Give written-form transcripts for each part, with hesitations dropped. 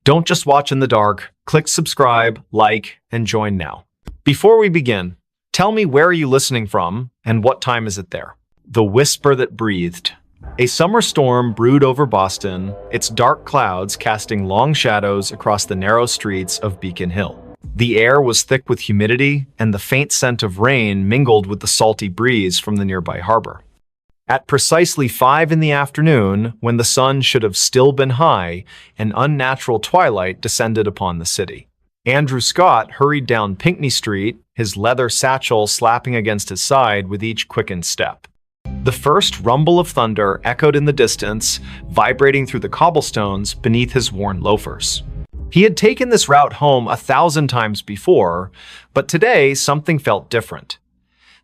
Don't just watch in the dark. Click subscribe, like, and join now. Before we begin, tell me, where are you listening from and what time is it there? The whisper that breathed. A summer storm brewed over Boston, its dark clouds casting long shadows across the narrow streets of Beacon Hill. The air was thick with humidity, and the faint scent of rain mingled with the salty breeze from the nearby harbor. At precisely 5 in the afternoon, when the sun should have still been high, an unnatural twilight descended upon the city. Andrew Scott hurried down Pinckney Street, his leather satchel slapping against his side with each quickened step. The first rumble of thunder echoed in the distance, vibrating through the cobblestones beneath his worn loafers. He had taken this route home 1,000 times before, but today something felt different.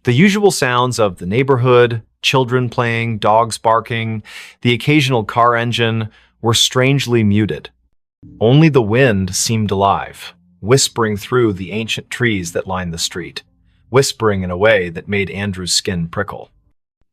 The usual sounds of the neighborhood, children playing, dogs barking, the occasional car engine, were strangely muted. Only the wind seemed alive, whispering through the ancient trees that lined the street, whispering in a way that made Andrew's skin prickle.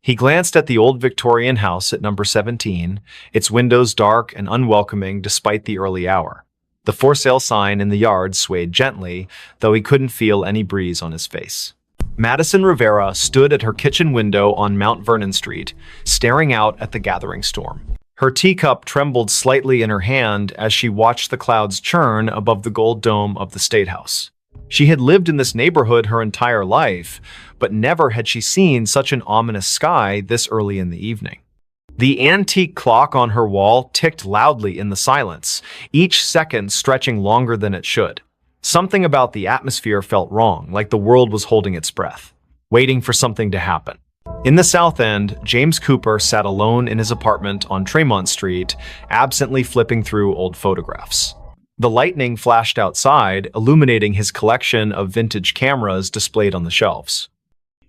He glanced at the old Victorian house at number 17, its windows dark and unwelcoming despite the early hour. The for sale sign in the yard swayed gently, though he couldn't feel any breeze on his face. Madison Rivera stood at her kitchen window on Mount Vernon Street, staring out at the gathering storm. Her teacup trembled slightly in her hand as she watched the clouds churn above the gold dome of the State House. She had lived in this neighborhood her entire life, but never had she seen such an ominous sky this early in the evening. The antique clock on her wall ticked loudly in the silence, each second stretching longer than it should. Something about the atmosphere felt wrong, like the world was holding its breath, waiting for something to happen. In the South End, James Cooper sat alone in his apartment on Tremont Street, absently flipping through old photographs. The lightning flashed outside, illuminating his collection of vintage cameras displayed on the shelves.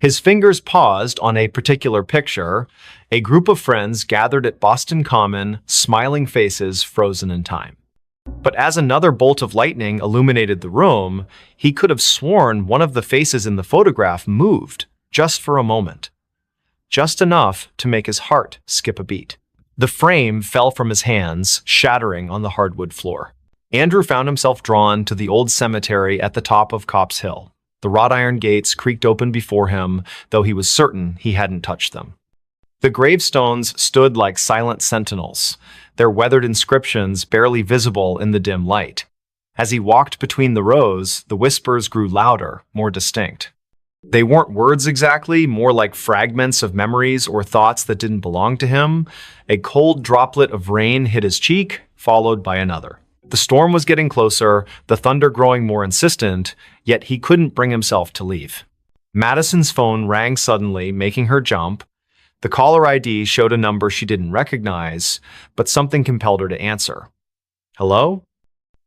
His fingers paused on a particular picture, a group of friends gathered at Boston Common, smiling faces frozen in time. But as another bolt of lightning illuminated the room, he could have sworn one of the faces in the photograph moved, just for a moment. Just enough to make his heart skip a beat. The frame fell from his hands, shattering on the hardwood floor. Andrew found himself drawn to the old cemetery at the top of Copp's Hill. The wrought iron gates creaked open before him, though he was certain he hadn't touched them. The gravestones stood like silent sentinels, their weathered inscriptions barely visible in the dim light. As he walked between the rows, the whispers grew louder, more distinct. They weren't words exactly, more like fragments of memories or thoughts that didn't belong to him. A cold droplet of rain hit his cheek, followed by another. The storm was getting closer, the thunder growing more insistent, yet he couldn't bring himself to leave. Madison's phone rang suddenly, making her jump. The caller ID showed a number she didn't recognize, but something compelled her to answer. "Hello?"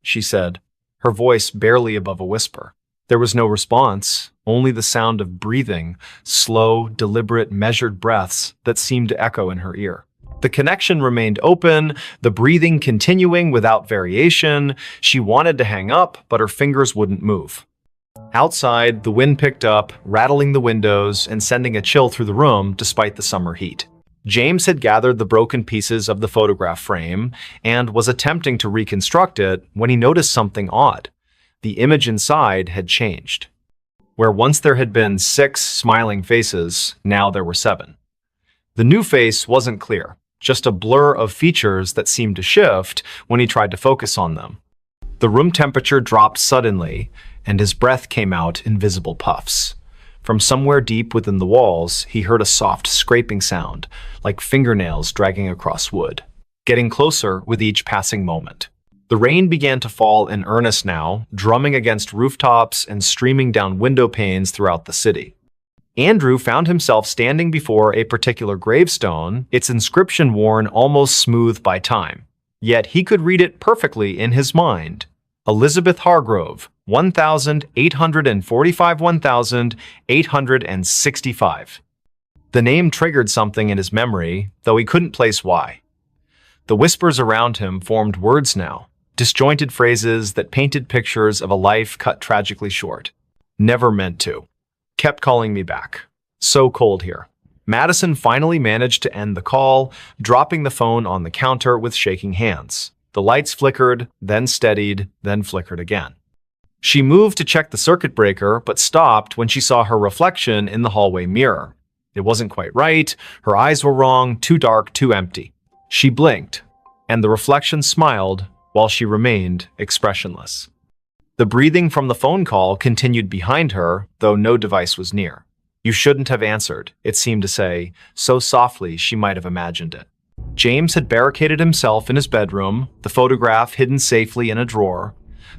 she said, her voice barely above a whisper. There was no response, only the sound of breathing, slow, deliberate, measured breaths that seemed to echo in her ear. The connection remained open, the breathing continuing without variation. She wanted to hang up, but her fingers wouldn't move. Outside, the wind picked up, rattling the windows and sending a chill through the room despite the summer heat. James had gathered the broken pieces of the photograph frame and was attempting to reconstruct it when he noticed something odd. The image inside had changed. Where once there had been 6 smiling faces, now there were 7. The new face wasn't clear, just a blur of features that seemed to shift when he tried to focus on them. The room temperature dropped suddenly, and his breath came out in visible puffs. From somewhere deep within the walls, he heard a soft scraping sound, like fingernails dragging across wood, getting closer with each passing moment. The rain began to fall in earnest now, drumming against rooftops and streaming down window panes throughout the city. Andrew found himself standing before a particular gravestone, its inscription worn almost smooth by time. Yet he could read it perfectly in his mind. Elizabeth Hargrove, 1845-1865. The name triggered something in his memory, though he couldn't place why. The whispers around him formed words now, disjointed phrases that painted pictures of a life cut tragically short. Never meant to. Kept calling me back. So cold here. Madison finally managed to end the call, dropping the phone on the counter with shaking hands. The lights flickered, then steadied, then flickered again. She moved to check the circuit breaker, but stopped when she saw her reflection in the hallway mirror. It wasn't quite right, her eyes were wrong, too dark, too empty. She blinked, and the reflection smiled while she remained expressionless. The breathing from the phone call continued behind her, though no device was near. You shouldn't have answered, it seemed to say, so softly she might have imagined it. James had barricaded himself in his bedroom, the photograph hidden safely in a drawer.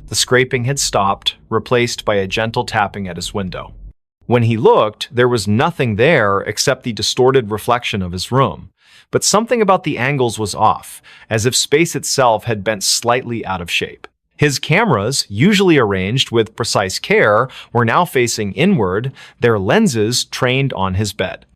The scraping had stopped, replaced by a gentle tapping at his window. When he looked, there was nothing there except the distorted reflection of his room. But something about the angles was off, as if space itself had bent slightly out of shape. His cameras, usually arranged with precise care, were now facing inward, their lenses trained on his bed.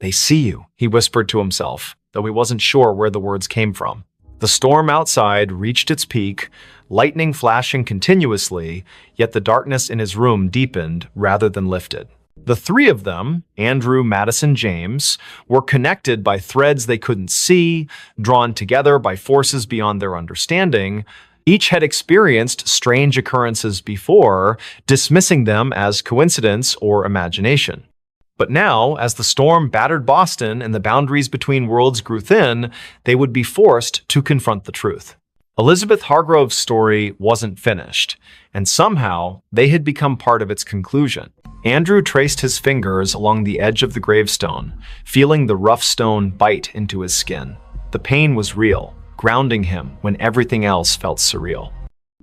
"They see you," he whispered to himself, though he wasn't sure where the words came from. The storm outside reached its peak, lightning flashing continuously, yet the darkness in his room deepened rather than lifted. The three of them, Andrew, Madison, James, were connected by threads they couldn't see, drawn together by forces beyond their understanding. Each had experienced strange occurrences before, dismissing them as coincidence or imagination. But now, as the storm battered Boston and the boundaries between worlds grew thin, they would be forced to confront the truth. Elizabeth Hargrove's story wasn't finished, and somehow they had become part of its conclusion. Andrew traced his fingers along the edge of the gravestone, feeling the rough stone bite into his skin. The pain was real, grounding him when everything else felt surreal.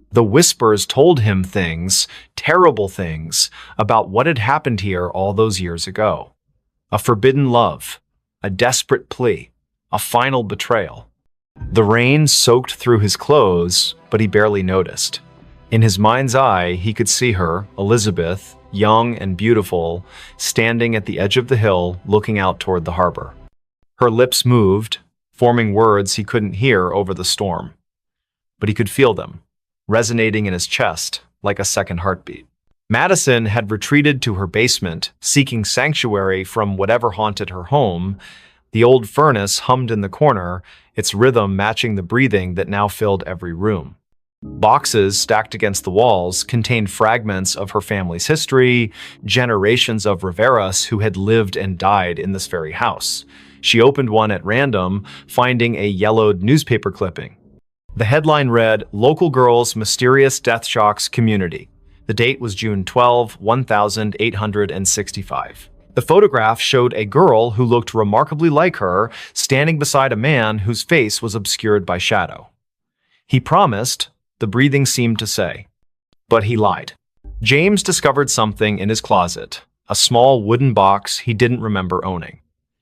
The whispers told him things, terrible things, about what had happened here all those years ago. A forbidden love, a desperate plea, a final betrayal. The rain soaked through his clothes, but he barely noticed. In his mind's eye, he could see her, Elizabeth, young and beautiful, standing at the edge of the hill, looking out toward the harbor. Her lips moved, forming words he couldn't hear over the storm. But he could feel them, resonating in his chest like a second heartbeat. Madison had retreated to her basement, seeking sanctuary from whatever haunted her home. The old furnace hummed in the corner, its rhythm matching the breathing that now filled every room. Boxes stacked against the walls contained fragments of her family's history, generations of Riveras who had lived and died in this very house. She opened one at random, finding a yellowed newspaper clipping. The headline read, "Local Girls' Mysterious Death Shocks Community." The date was June 12, 1865. The photograph showed a girl who looked remarkably like her, standing beside a man whose face was obscured by shadow. He promised, the breathing seemed to say. But he lied. James discovered something in his closet, a small wooden box he didn't remember owning.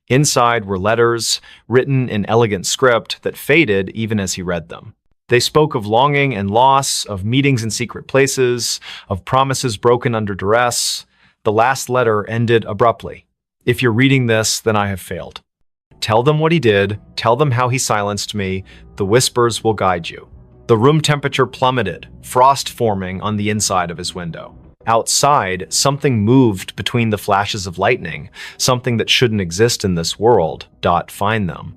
Inside were letters, written in elegant script that faded even as he read them. They spoke of longing and loss, of meetings in secret places, of promises broken under duress. The last letter ended abruptly. "If you're reading this, then I have failed. Tell them what he did, tell them how he silenced me, the whispers will guide you." The room temperature plummeted, frost forming on the inside of his window. Outside, something moved between the flashes of lightning, something that shouldn't exist in this world. Find them.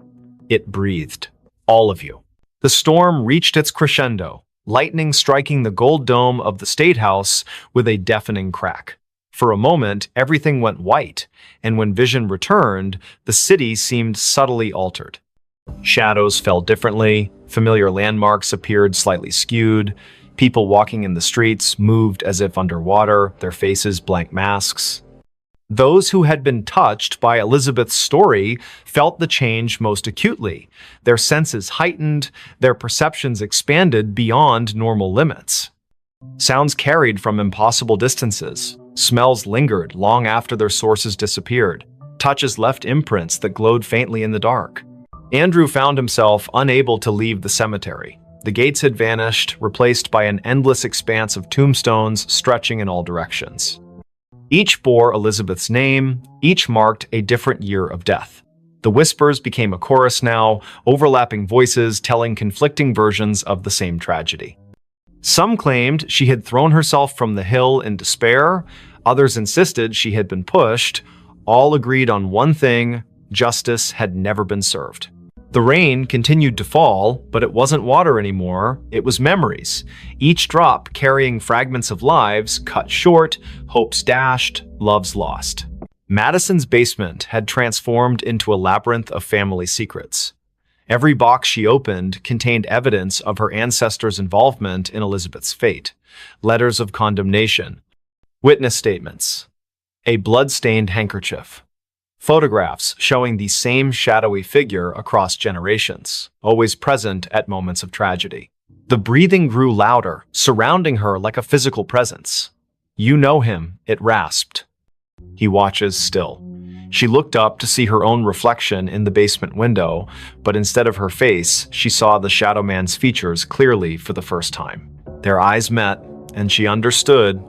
It breathed. All of you. The storm reached its crescendo, lightning striking the gold dome of the State House with a deafening crack. For a moment, everything went white, and when vision returned, the city seemed subtly altered. Shadows fell differently, familiar landmarks appeared slightly skewed, people walking in the streets moved as if underwater, their faces blank masks. Those who had been touched by Elizabeth's story felt the change most acutely. Their senses heightened, their perceptions expanded beyond normal limits. Sounds carried from impossible distances. Smells lingered long after their sources disappeared. Touches left imprints that glowed faintly in the dark. Andrew found himself unable to leave the cemetery. The gates had vanished, replaced by an endless expanse of tombstones stretching in all directions. Each bore Elizabeth's name, each marked a different year of death. The whispers became a chorus now, overlapping voices telling conflicting versions of the same tragedy. Some claimed she had thrown herself from the hill in despair, others insisted she had been pushed. All agreed on one thing: justice had never been served. The rain continued to fall, but it wasn't water anymore, it was memories, each drop carrying fragments of lives cut short, hopes dashed, loves lost. Madison's basement had transformed into a labyrinth of family secrets. Every box she opened contained evidence of her ancestors' involvement in Elizabeth's fate. Letters of condemnation, witness statements, a blood-stained handkerchief, photographs showing the same shadowy figure across generations, always present at moments of tragedy. The breathing grew louder, surrounding her like a physical presence. "You know him," it rasped. "He watches still." She looked up to see her own reflection in the basement window, but instead of her face, she saw the Shadow Man's features clearly for the first time. Their eyes met, and she understood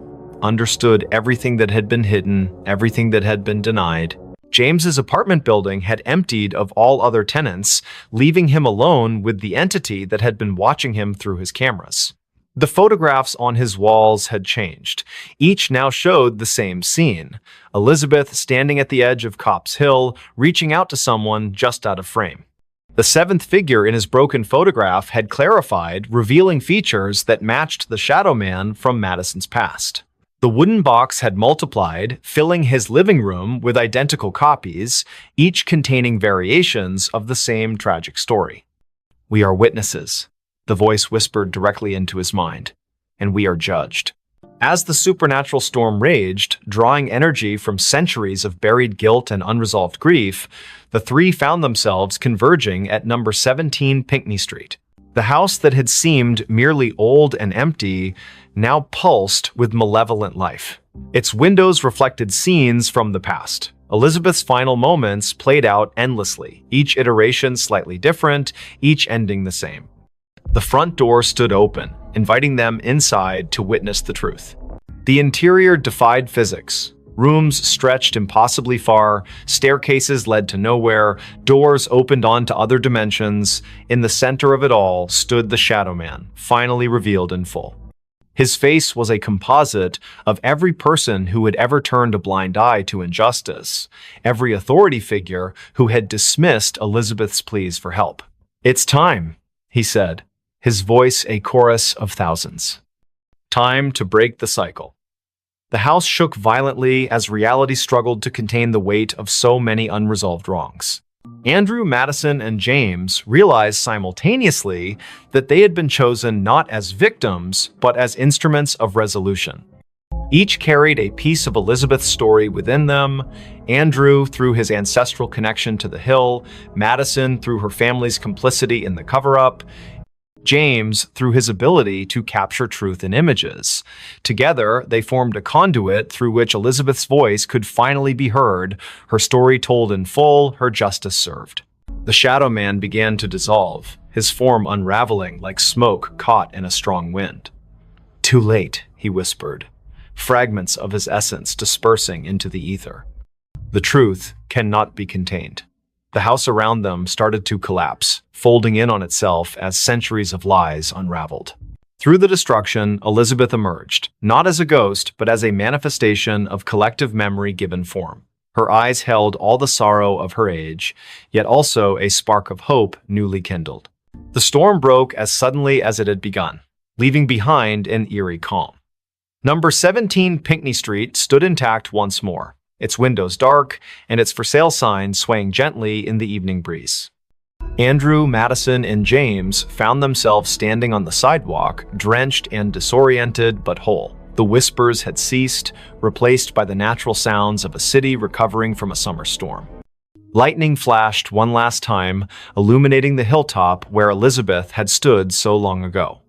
everything that had been hidden, everything that had been denied. James's apartment building had emptied of all other tenants, leaving him alone with the entity that had been watching him through his cameras. The photographs on his walls had changed. Each now showed the same scene. Elizabeth standing at the edge of Copp's Hill, reaching out to someone just out of frame. The seventh figure in his broken photograph had clarified, revealing features that matched the Shadow Man from Madison's past. The wooden box had multiplied, filling his living room with identical copies, each containing variations of the same tragic story. "We are witnesses," the voice whispered directly into his mind, "and we are judged." As the supernatural storm raged, drawing energy from centuries of buried guilt and unresolved grief, the three found themselves converging at number 17 Pinckney Street. The house that had seemed merely old and empty now pulsed with malevolent life. Its windows reflected scenes from the past. Elizabeth's final moments played out endlessly, each iteration slightly different, each ending the same. The front door stood open, inviting them inside to witness the truth. The interior defied physics. Rooms stretched impossibly far, staircases led to nowhere, doors opened onto other dimensions. In the center of it all stood the Shadow Man, finally revealed in full. His face was a composite of every person who had ever turned a blind eye to injustice, every authority figure who had dismissed Elizabeth's pleas for help. "It's time," he said, his voice a chorus of thousands. "Time to break the cycle." The house shook violently as reality struggled to contain the weight of so many unresolved wrongs. Andrew, Madison, and James realized simultaneously that they had been chosen not as victims, but as instruments of resolution. Each carried a piece of Elizabeth's story within them. Andrew through his ancestral connection to the Hill, Madison through her family's complicity in the cover-up, James through his ability to capture truth in images. Together, they formed a conduit through which Elizabeth's voice could finally be heard, her story told in full, her justice served. The Shadow Man began to dissolve, his form unraveling like smoke caught in a strong wind. "Too late," he whispered, fragments of his essence dispersing into the ether. "The truth cannot be contained." The house around them started to collapse, folding in on itself as centuries of lies unraveled. Through the destruction, Elizabeth emerged, not as a ghost, but as a manifestation of collective memory given form. Her eyes held all the sorrow of her age, yet also a spark of hope newly kindled. The storm broke as suddenly as it had begun, leaving behind an eerie calm. Number 17 Pinckney Street stood intact once more, its windows dark, and its for sale sign swaying gently in the evening breeze. Andrew, Madison, and James found themselves standing on the sidewalk, drenched and disoriented but whole. The whispers had ceased, replaced by the natural sounds of a city recovering from a summer storm. Lightning flashed one last time, illuminating the hilltop where Elizabeth had stood so long ago.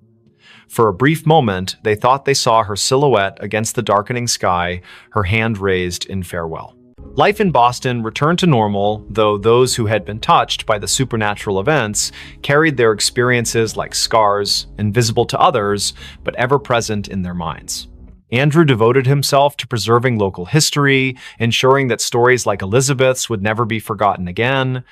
For a brief moment, they thought they saw her silhouette against the darkening sky, her hand raised in farewell. Life in Boston returned to normal, though those who had been touched by the supernatural events carried their experiences like scars, invisible to others, but ever present in their minds. Andrew devoted himself to preserving local history, ensuring that stories like Elizabeth's would never be forgotten again.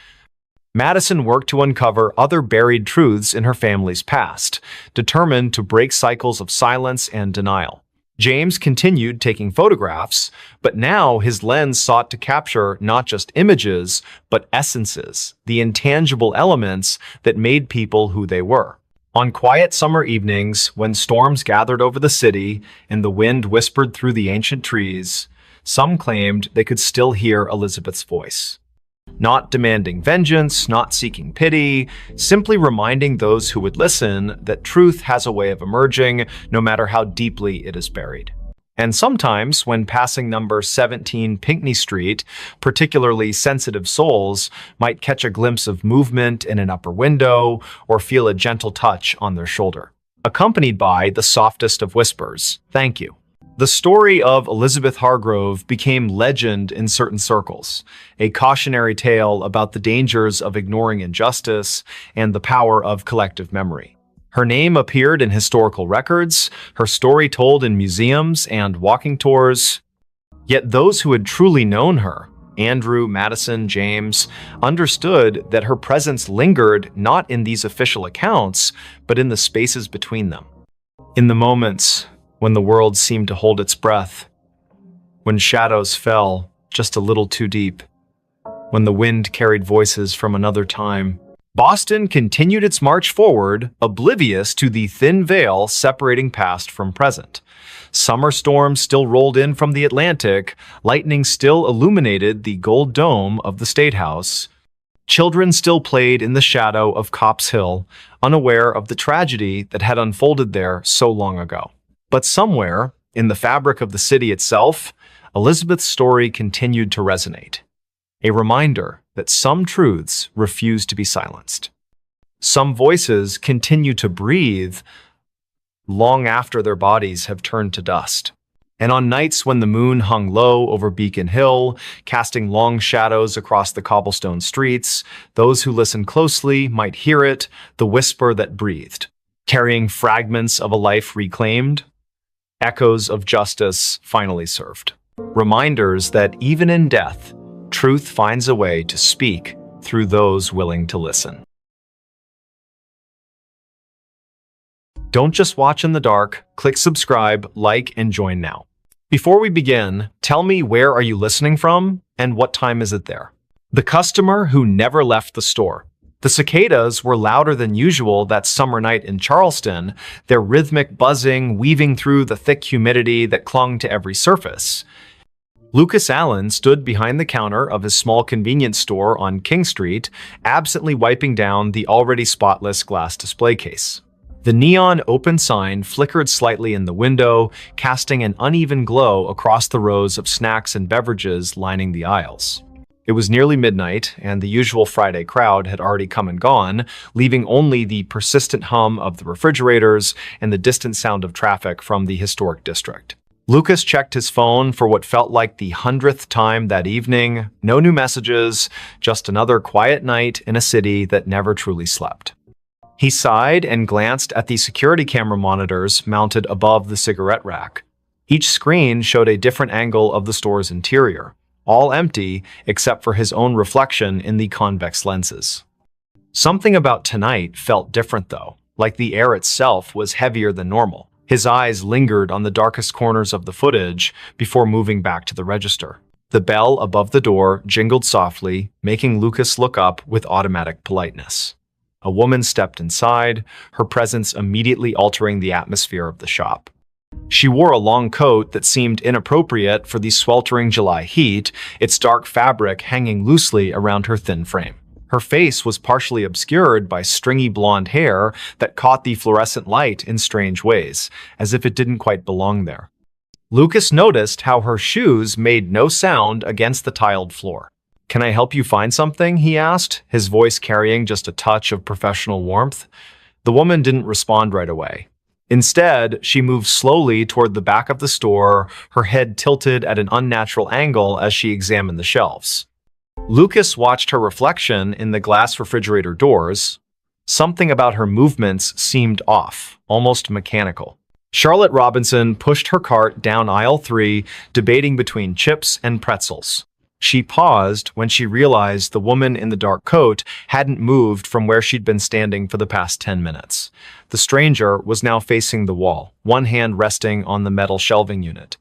Madison worked to uncover other buried truths in her family's past, determined to break cycles of silence and denial. James continued taking photographs, but now his lens sought to capture not just images, but essences, the intangible elements that made people who they were. On quiet summer evenings, when storms gathered over the city and the wind whispered through the ancient trees, some claimed they could still hear Elizabeth's voice. Not demanding vengeance, not seeking pity, simply reminding those who would listen that truth has a way of emerging no matter how deeply it is buried. And sometimes, when passing number 17 Pinckney Street, particularly sensitive souls might catch a glimpse of movement in an upper window or feel a gentle touch on their shoulder, accompanied by the softest of whispers, "Thank you." The story of Elizabeth Hargrove became legend in certain circles, a cautionary tale about the dangers of ignoring injustice and the power of collective memory. Her name appeared in historical records, her story told in museums and walking tours. Yet those who had truly known her, Andrew, Madison, James, understood that her presence lingered not in these official accounts, but in the spaces between them. In the moments when the world seemed to hold its breath, when shadows fell just a little too deep, when the wind carried voices from another time, Boston continued its march forward, oblivious to the thin veil separating past from present. Summer storms still rolled in from the Atlantic, lightning still illuminated the gold dome of the State House. Children still played in the shadow of Copp's Hill, unaware of the tragedy that had unfolded there so long ago. But somewhere, in the fabric of the city itself, Elizabeth's story continued to resonate. A reminder that some truths refuse to be silenced. Some voices continue to breathe long after their bodies have turned to dust. And on nights when the moon hung low over Beacon Hill, casting long shadows across the cobblestone streets, those who listened closely might hear it, the whisper that breathed, carrying fragments of a life reclaimed, echoes of justice finally served. Reminders that even in death, truth finds a way to speak through those willing to listen. Don't just watch in the dark. Click subscribe, like, and join now. Before we begin, tell me, where are you listening from and what time is it there? The customer who never left the store. The cicadas were louder than usual that summer night in Charleston, their rhythmic buzzing weaving through the thick humidity that clung to every surface. Lucas Allen stood behind the counter of his small convenience store on King Street, absently wiping down the already spotless glass display case. The neon open sign flickered slightly in the window, casting an uneven glow across the rows of snacks and beverages lining the aisles. It was nearly midnight, and the usual Friday crowd had already come and gone, leaving only the persistent hum of the refrigerators and the distant sound of traffic from the historic district. Lucas checked his phone for what felt like the 100th time that evening. No new messages, just another quiet night in a city that never truly slept. He sighed and glanced at the security camera monitors mounted above the cigarette rack. Each screen showed a different angle of the store's interior, all empty except for his own reflection in the convex lenses. Something about tonight felt different though, like the air itself was heavier than normal. His eyes lingered on the darkest corners of the footage before moving back to the register. The bell above the door jingled softly, making Lucas look up with automatic politeness. A woman stepped inside, her presence immediately altering the atmosphere of the shop. She wore a long coat that seemed inappropriate for the sweltering July heat, its dark fabric hanging loosely around her thin frame. Her face was partially obscured by stringy blonde hair that caught the fluorescent light in strange ways, as if it didn't quite belong there. Lucas noticed how her shoes made no sound against the tiled floor. "Can I help you find something?" he asked, his voice carrying just a touch of professional warmth. The woman didn't respond right away. Instead, she moved slowly toward the back of the store, her head tilted at an unnatural angle as she examined the shelves. Lucas watched her reflection in the glass refrigerator doors. Something about her movements seemed off, almost mechanical. Charlotte Robinson pushed her cart down aisle 3, debating between chips and pretzels. She paused when she realized the woman in the dark coat hadn't moved from where she'd been standing for the past 10 minutes. The stranger was now facing the wall, one hand resting on the metal shelving unit.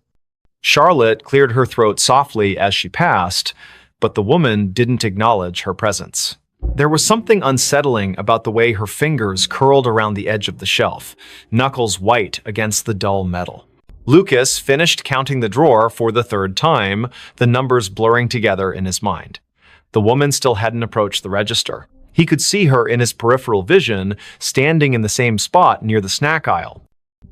Charlotte cleared her throat softly as she passed, but the woman didn't acknowledge her presence. There was something unsettling about the way her fingers curled around the edge of the shelf, knuckles white against the dull metal. Lucas finished counting the drawer for the third time, the numbers blurring together in his mind. The woman still hadn't approached the register. He could see her in his peripheral vision, standing in the same spot near the snack aisle.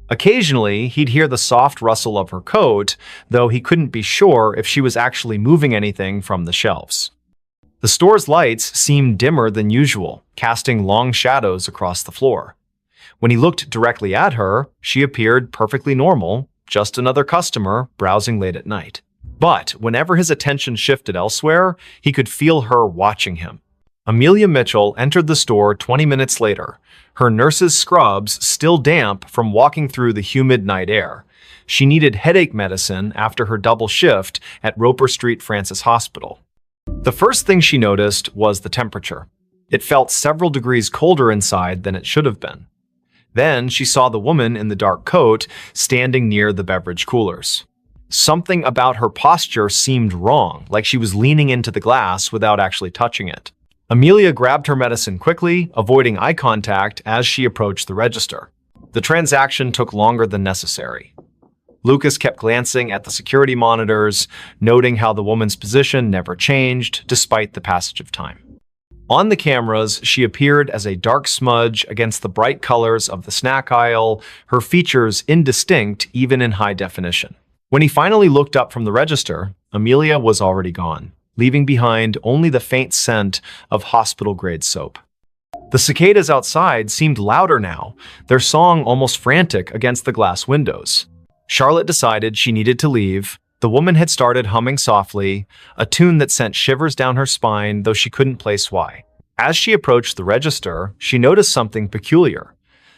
Occasionally, he'd hear the soft rustle of her coat, though he couldn't be sure if she was actually moving anything from the shelves. The store's lights seemed dimmer than usual, casting long shadows across the floor. When he looked directly at her, she appeared perfectly normal, just another customer browsing late at night. But whenever his attention shifted elsewhere, he could feel her watching him. Amelia Mitchell entered the store 20 minutes later, her nurse's scrubs still damp from walking through the humid night air. She needed headache medicine after her double shift at Roper Street Francis Hospital. The first thing she noticed was the temperature. It felt several degrees colder inside than it should have been. Then she saw the woman in the dark coat standing near the beverage coolers. Something about her posture seemed wrong, like she was leaning into the glass without actually touching it. Amelia grabbed her medicine quickly, avoiding eye contact as she approached the register. The transaction took longer than necessary. Lucas kept glancing at the security monitors, noting how the woman's position never changed despite the passage of time. On the cameras, she appeared as a dark smudge against the bright colors of the snack aisle, her features indistinct even in high definition. When he finally looked up from the register, Amelia was already gone, leaving behind only the faint scent of hospital-grade soap. The cicadas outside seemed louder now, their song almost frantic against the glass windows. Charlotte decided she needed to leave. The woman had started humming softly, a tune that sent shivers down her spine, though she couldn't place why. As she approached the register, she noticed something peculiar.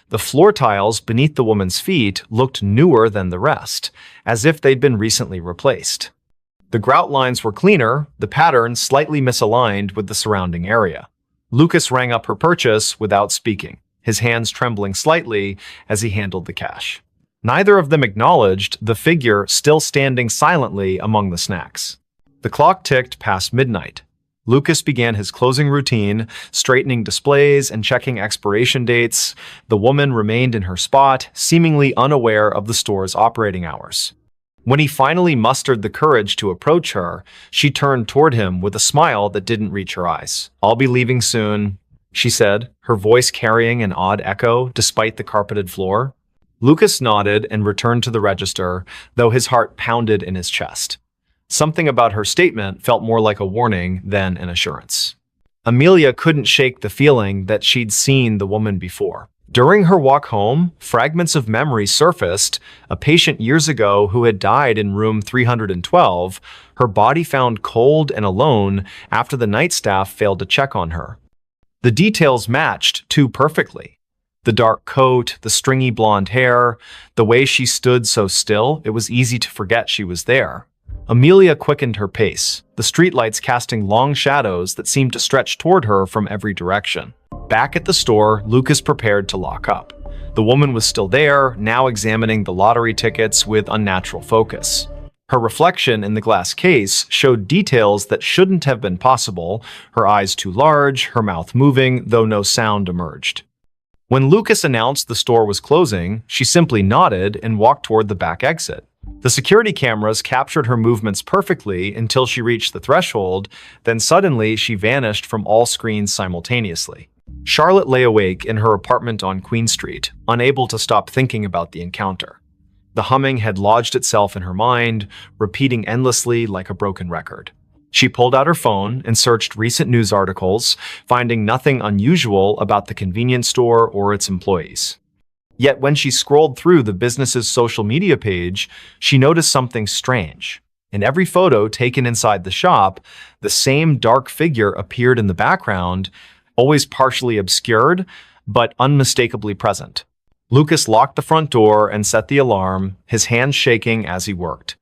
The floor tiles beneath the woman's feet looked newer than the rest, as if they'd been recently replaced. The grout lines were cleaner, the pattern slightly misaligned with the surrounding area. Lucas rang up her purchase without speaking, his hands trembling slightly as he handled the cash. Neither of them acknowledged the figure still standing silently among the snacks. The clock ticked past midnight. Lucas began his closing routine, straightening displays and checking expiration dates. The woman remained in her spot, seemingly unaware of the store's operating hours. When he finally mustered the courage to approach her, she turned toward him with a smile that didn't reach her eyes. "I'll be leaving soon," she said, her voice carrying an odd echo despite the carpeted floor. Lucas nodded and returned to the register, though his heart pounded in his chest. Something about her statement felt more like a warning than an assurance. Amelia couldn't shake the feeling that she'd seen the woman before. During her walk home, fragments of memory surfaced, a patient years ago who had died in room 312, her body found cold and alone after the night staff failed to check on her. The details matched too perfectly. The dark coat, the stringy blonde hair, the way she stood so still, it was easy to forget she was there. Amelia quickened her pace, the streetlights casting long shadows that seemed to stretch toward her from every direction. Back at the store, Lucas prepared to lock up. The woman was still there, now examining the lottery tickets with unnatural focus. Her reflection in the glass case showed details that shouldn't have been possible, her eyes too large, her mouth moving, though no sound emerged. When Lucas announced the store was closing, she simply nodded and walked toward the back exit. The security cameras captured her movements perfectly until she reached the threshold, then suddenly she vanished from all screens simultaneously. Charlotte lay awake in her apartment on Queen Street, unable to stop thinking about the encounter. The humming had lodged itself in her mind, repeating endlessly like a broken record. She pulled out her phone and searched recent news articles, finding nothing unusual about the convenience store or its employees. Yet when she scrolled through the business's social media page, she noticed something strange. In every photo taken inside the shop, the same dark figure appeared in the background, always partially obscured, but unmistakably present. Lucas locked the front door and set the alarm, his hands shaking as he worked.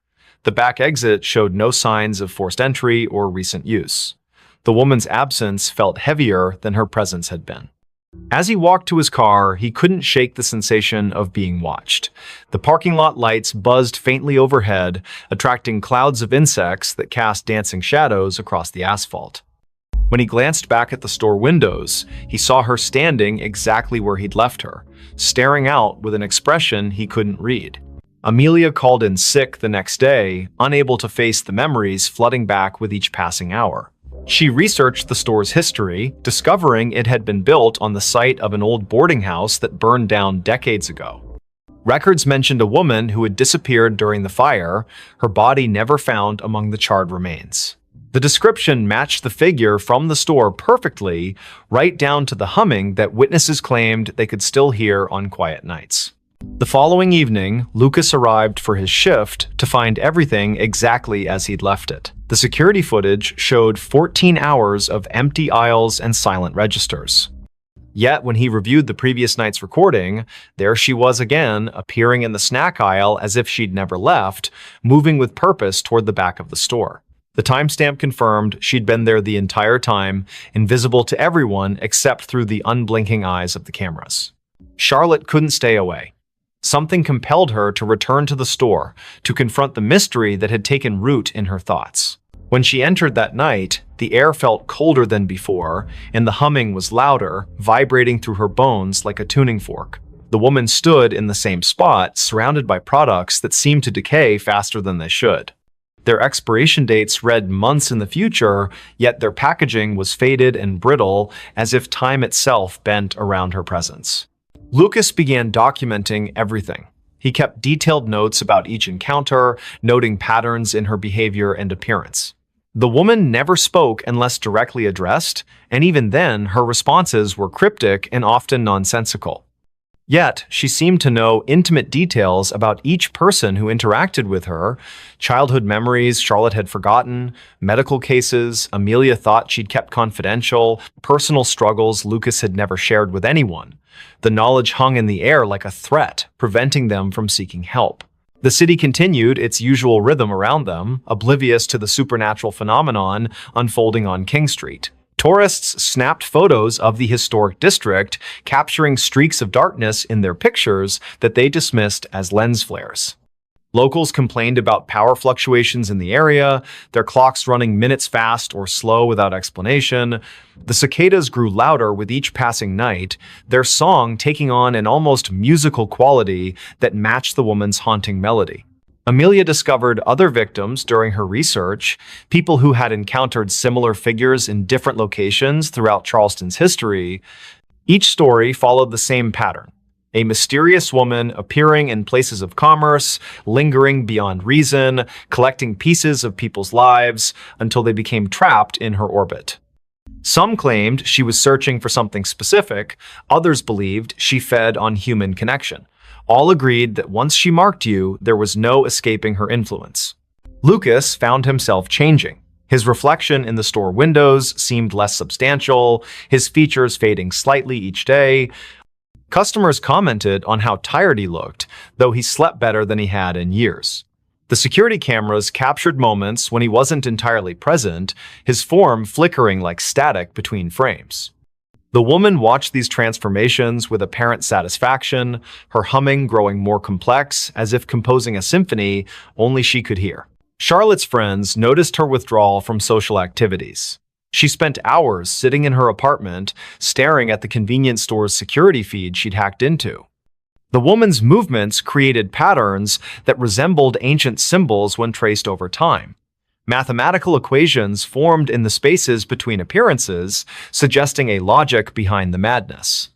The back exit showed no signs of forced entry or recent use. The woman's absence felt heavier than her presence had been. As he walked to his car, he couldn't shake the sensation of being watched. The parking lot lights buzzed faintly overhead, attracting clouds of insects that cast dancing shadows across the asphalt. When he glanced back at the store windows, he saw her standing exactly where he'd left her, staring out with an expression he couldn't read. Amelia called in sick the next day, unable to face the memories flooding back with each passing hour. She researched the store's history, discovering it had been built on the site of an old boarding house that burned down decades ago. Records mentioned a woman who had disappeared during the fire, her body never found among the charred remains. The description matched the figure from the store perfectly, right down to the humming that witnesses claimed they could still hear on quiet nights. The following evening, Lucas arrived for his shift to find everything exactly as he'd left it. The security footage showed 14 hours of empty aisles and silent registers. Yet, when he reviewed the previous night's recording, there she was again, appearing in the snack aisle as if she'd never left, moving with purpose toward the back of the store. The timestamp confirmed she'd been there the entire time, invisible to everyone except through the unblinking eyes of the cameras. Charlotte couldn't stay away. Something compelled her to return to the store, to confront the mystery that had taken root in her thoughts. When she entered that night, the air felt colder than before, and the humming was louder, vibrating through her bones like a tuning fork. The woman stood in the same spot, surrounded by products that seemed to decay faster than they should. Their expiration dates read months in the future, yet their packaging was faded and brittle, as if time itself bent around her presence. Lucas began documenting everything. He kept detailed notes about each encounter, noting patterns in her behavior and appearance. The woman never spoke unless directly addressed, and even then, her responses were cryptic and often nonsensical. Yet, she seemed to know intimate details about each person who interacted with her, childhood memories Charlotte had forgotten, medical cases Amelia thought she'd kept confidential, personal struggles Lucas had never shared with anyone. The knowledge hung in the air like a threat, preventing them from seeking help. The city continued its usual rhythm around them, oblivious to the supernatural phenomenon unfolding on King Street. Tourists snapped photos of the historic district, capturing streaks of darkness in their pictures that they dismissed as lens flares. Locals complained about power fluctuations in the area, their clocks running minutes fast or slow without explanation. The cicadas grew louder with each passing night, their song taking on an almost musical quality that matched the woman's haunting melody. Amelia discovered other victims during her research, people who had encountered similar figures in different locations throughout Charleston's history. Each story followed the same pattern. A mysterious woman appearing in places of commerce, lingering beyond reason, collecting pieces of people's lives until they became trapped in her orbit. Some claimed she was searching for something specific, others believed she fed on human connection. All agreed that once she marked you, there was no escaping her influence. Lucas found himself changing. His reflection in the store windows seemed less substantial, his features fading slightly each day. Customers commented on how tired he looked, though he slept better than he had in years. The security cameras captured moments when he wasn't entirely present, his form flickering like static between frames. The woman watched these transformations with apparent satisfaction, her humming growing more complex, as if composing a symphony only she could hear. Charlotte's friends noticed her withdrawal from social activities. She spent hours sitting in her apartment, staring at the convenience store's security feed she'd hacked into. The woman's movements created patterns that resembled ancient symbols when traced over time. Mathematical equations formed in the spaces between appearances, suggesting a logic behind the madness.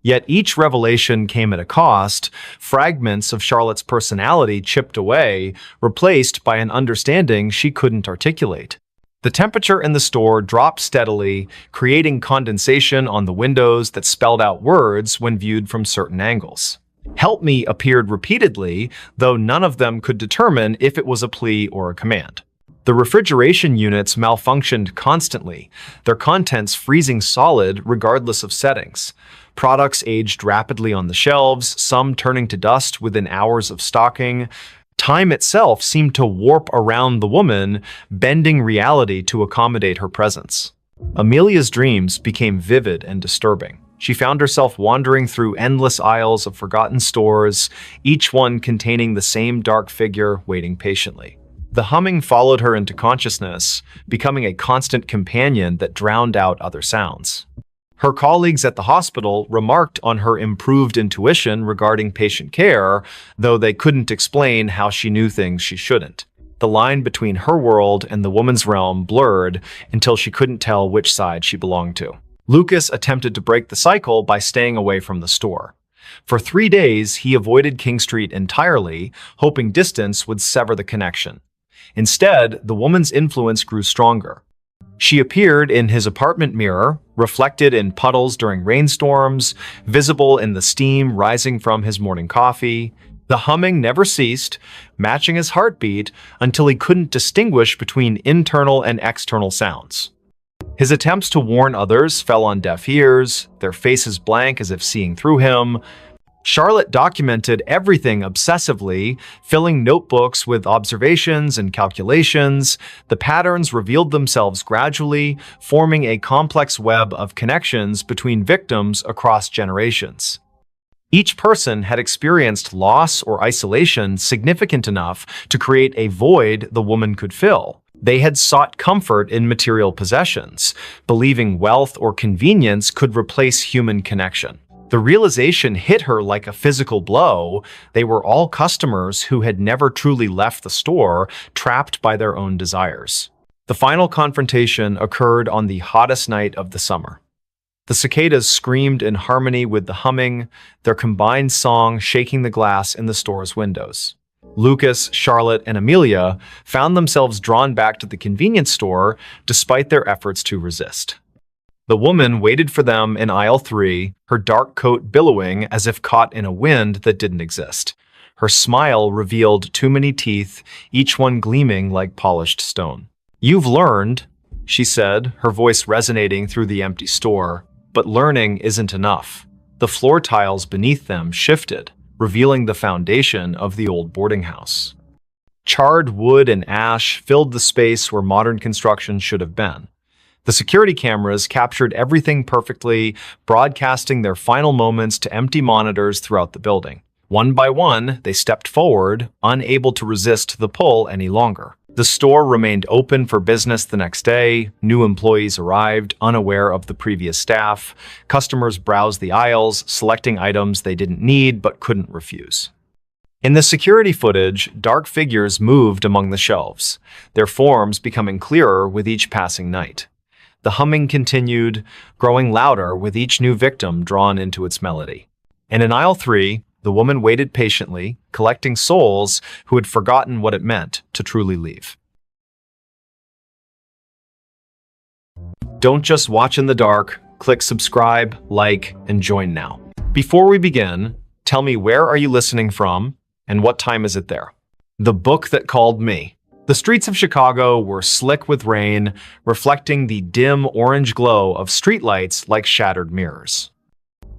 Yet each revelation came at a cost, fragments of Charlotte's personality chipped away, replaced by an understanding she couldn't articulate. The temperature in the store dropped steadily, creating condensation on the windows that spelled out words when viewed from certain angles. "Help me" appeared repeatedly, though none of them could determine if it was a plea or a command. The refrigeration units malfunctioned constantly, their contents freezing solid regardless of settings. Products aged rapidly on the shelves, some turning to dust within hours of stocking. Time itself seemed to warp around the woman, bending reality to accommodate her presence. Amelia's dreams became vivid and disturbing. She found herself wandering through endless aisles of forgotten stores, each one containing the same dark figure waiting patiently. The humming followed her into consciousness, becoming a constant companion that drowned out other sounds. Her colleagues at the hospital remarked on her improved intuition regarding patient care, though they couldn't explain how she knew things she shouldn't. The line between her world and the woman's realm blurred until she couldn't tell which side she belonged to. Lucas attempted to break the cycle by staying away from the store. For 3 days, he avoided King Street entirely, hoping distance would sever the connection. Instead, the woman's influence grew stronger. She appeared in his apartment mirror, reflected in puddles during rainstorms, visible in the steam rising from his morning coffee. The humming never ceased, matching his heartbeat until he couldn't distinguish between internal and external sounds. His attempts to warn others fell on deaf ears, their faces blank as if seeing through him. Charlotte documented everything obsessively, filling notebooks with observations and calculations. The patterns revealed themselves gradually, forming a complex web of connections between victims across generations. Each person had experienced loss or isolation significant enough to create a void the woman could fill. They had sought comfort in material possessions, believing wealth or convenience could replace human connection. The realization hit her like a physical blow. They were all customers who had never truly left the store, trapped by their own desires. The final confrontation occurred on the hottest night of the summer. The cicadas screamed in harmony with the humming, their combined song shaking the glass in the store's windows. Lucas, Charlotte, and Amelia found themselves drawn back to the convenience store despite their efforts to resist. The woman waited for them in aisle 3, her dark coat billowing as if caught in a wind that didn't exist. Her smile revealed too many teeth, each one gleaming like polished stone. "You've learned," she said, her voice resonating through the empty store. But learning isn't enough. The floor tiles beneath them shifted, revealing the foundation of the old boarding house. Charred wood and ash filled the space where modern construction should have been. The security cameras captured everything perfectly, broadcasting their final moments to empty monitors throughout the building. One by one, they stepped forward, unable to resist the pull any longer. The store remained open for business the next day. New employees arrived, unaware of the previous staff. Customers browsed the aisles, selecting items they didn't need but couldn't refuse. In the security footage, dark figures moved among the shelves, their forms becoming clearer with each passing night. The humming continued, growing louder with each new victim drawn into its melody. And in aisle 3, the woman waited patiently, collecting souls who had forgotten what it meant to truly leave. Don't just watch in the dark. Click subscribe, like, and join now. Before we begin, tell me, where are you listening from and what time is it there? The Book That Called Me. The streets of Chicago were slick with rain, reflecting the dim orange glow of streetlights like shattered mirrors.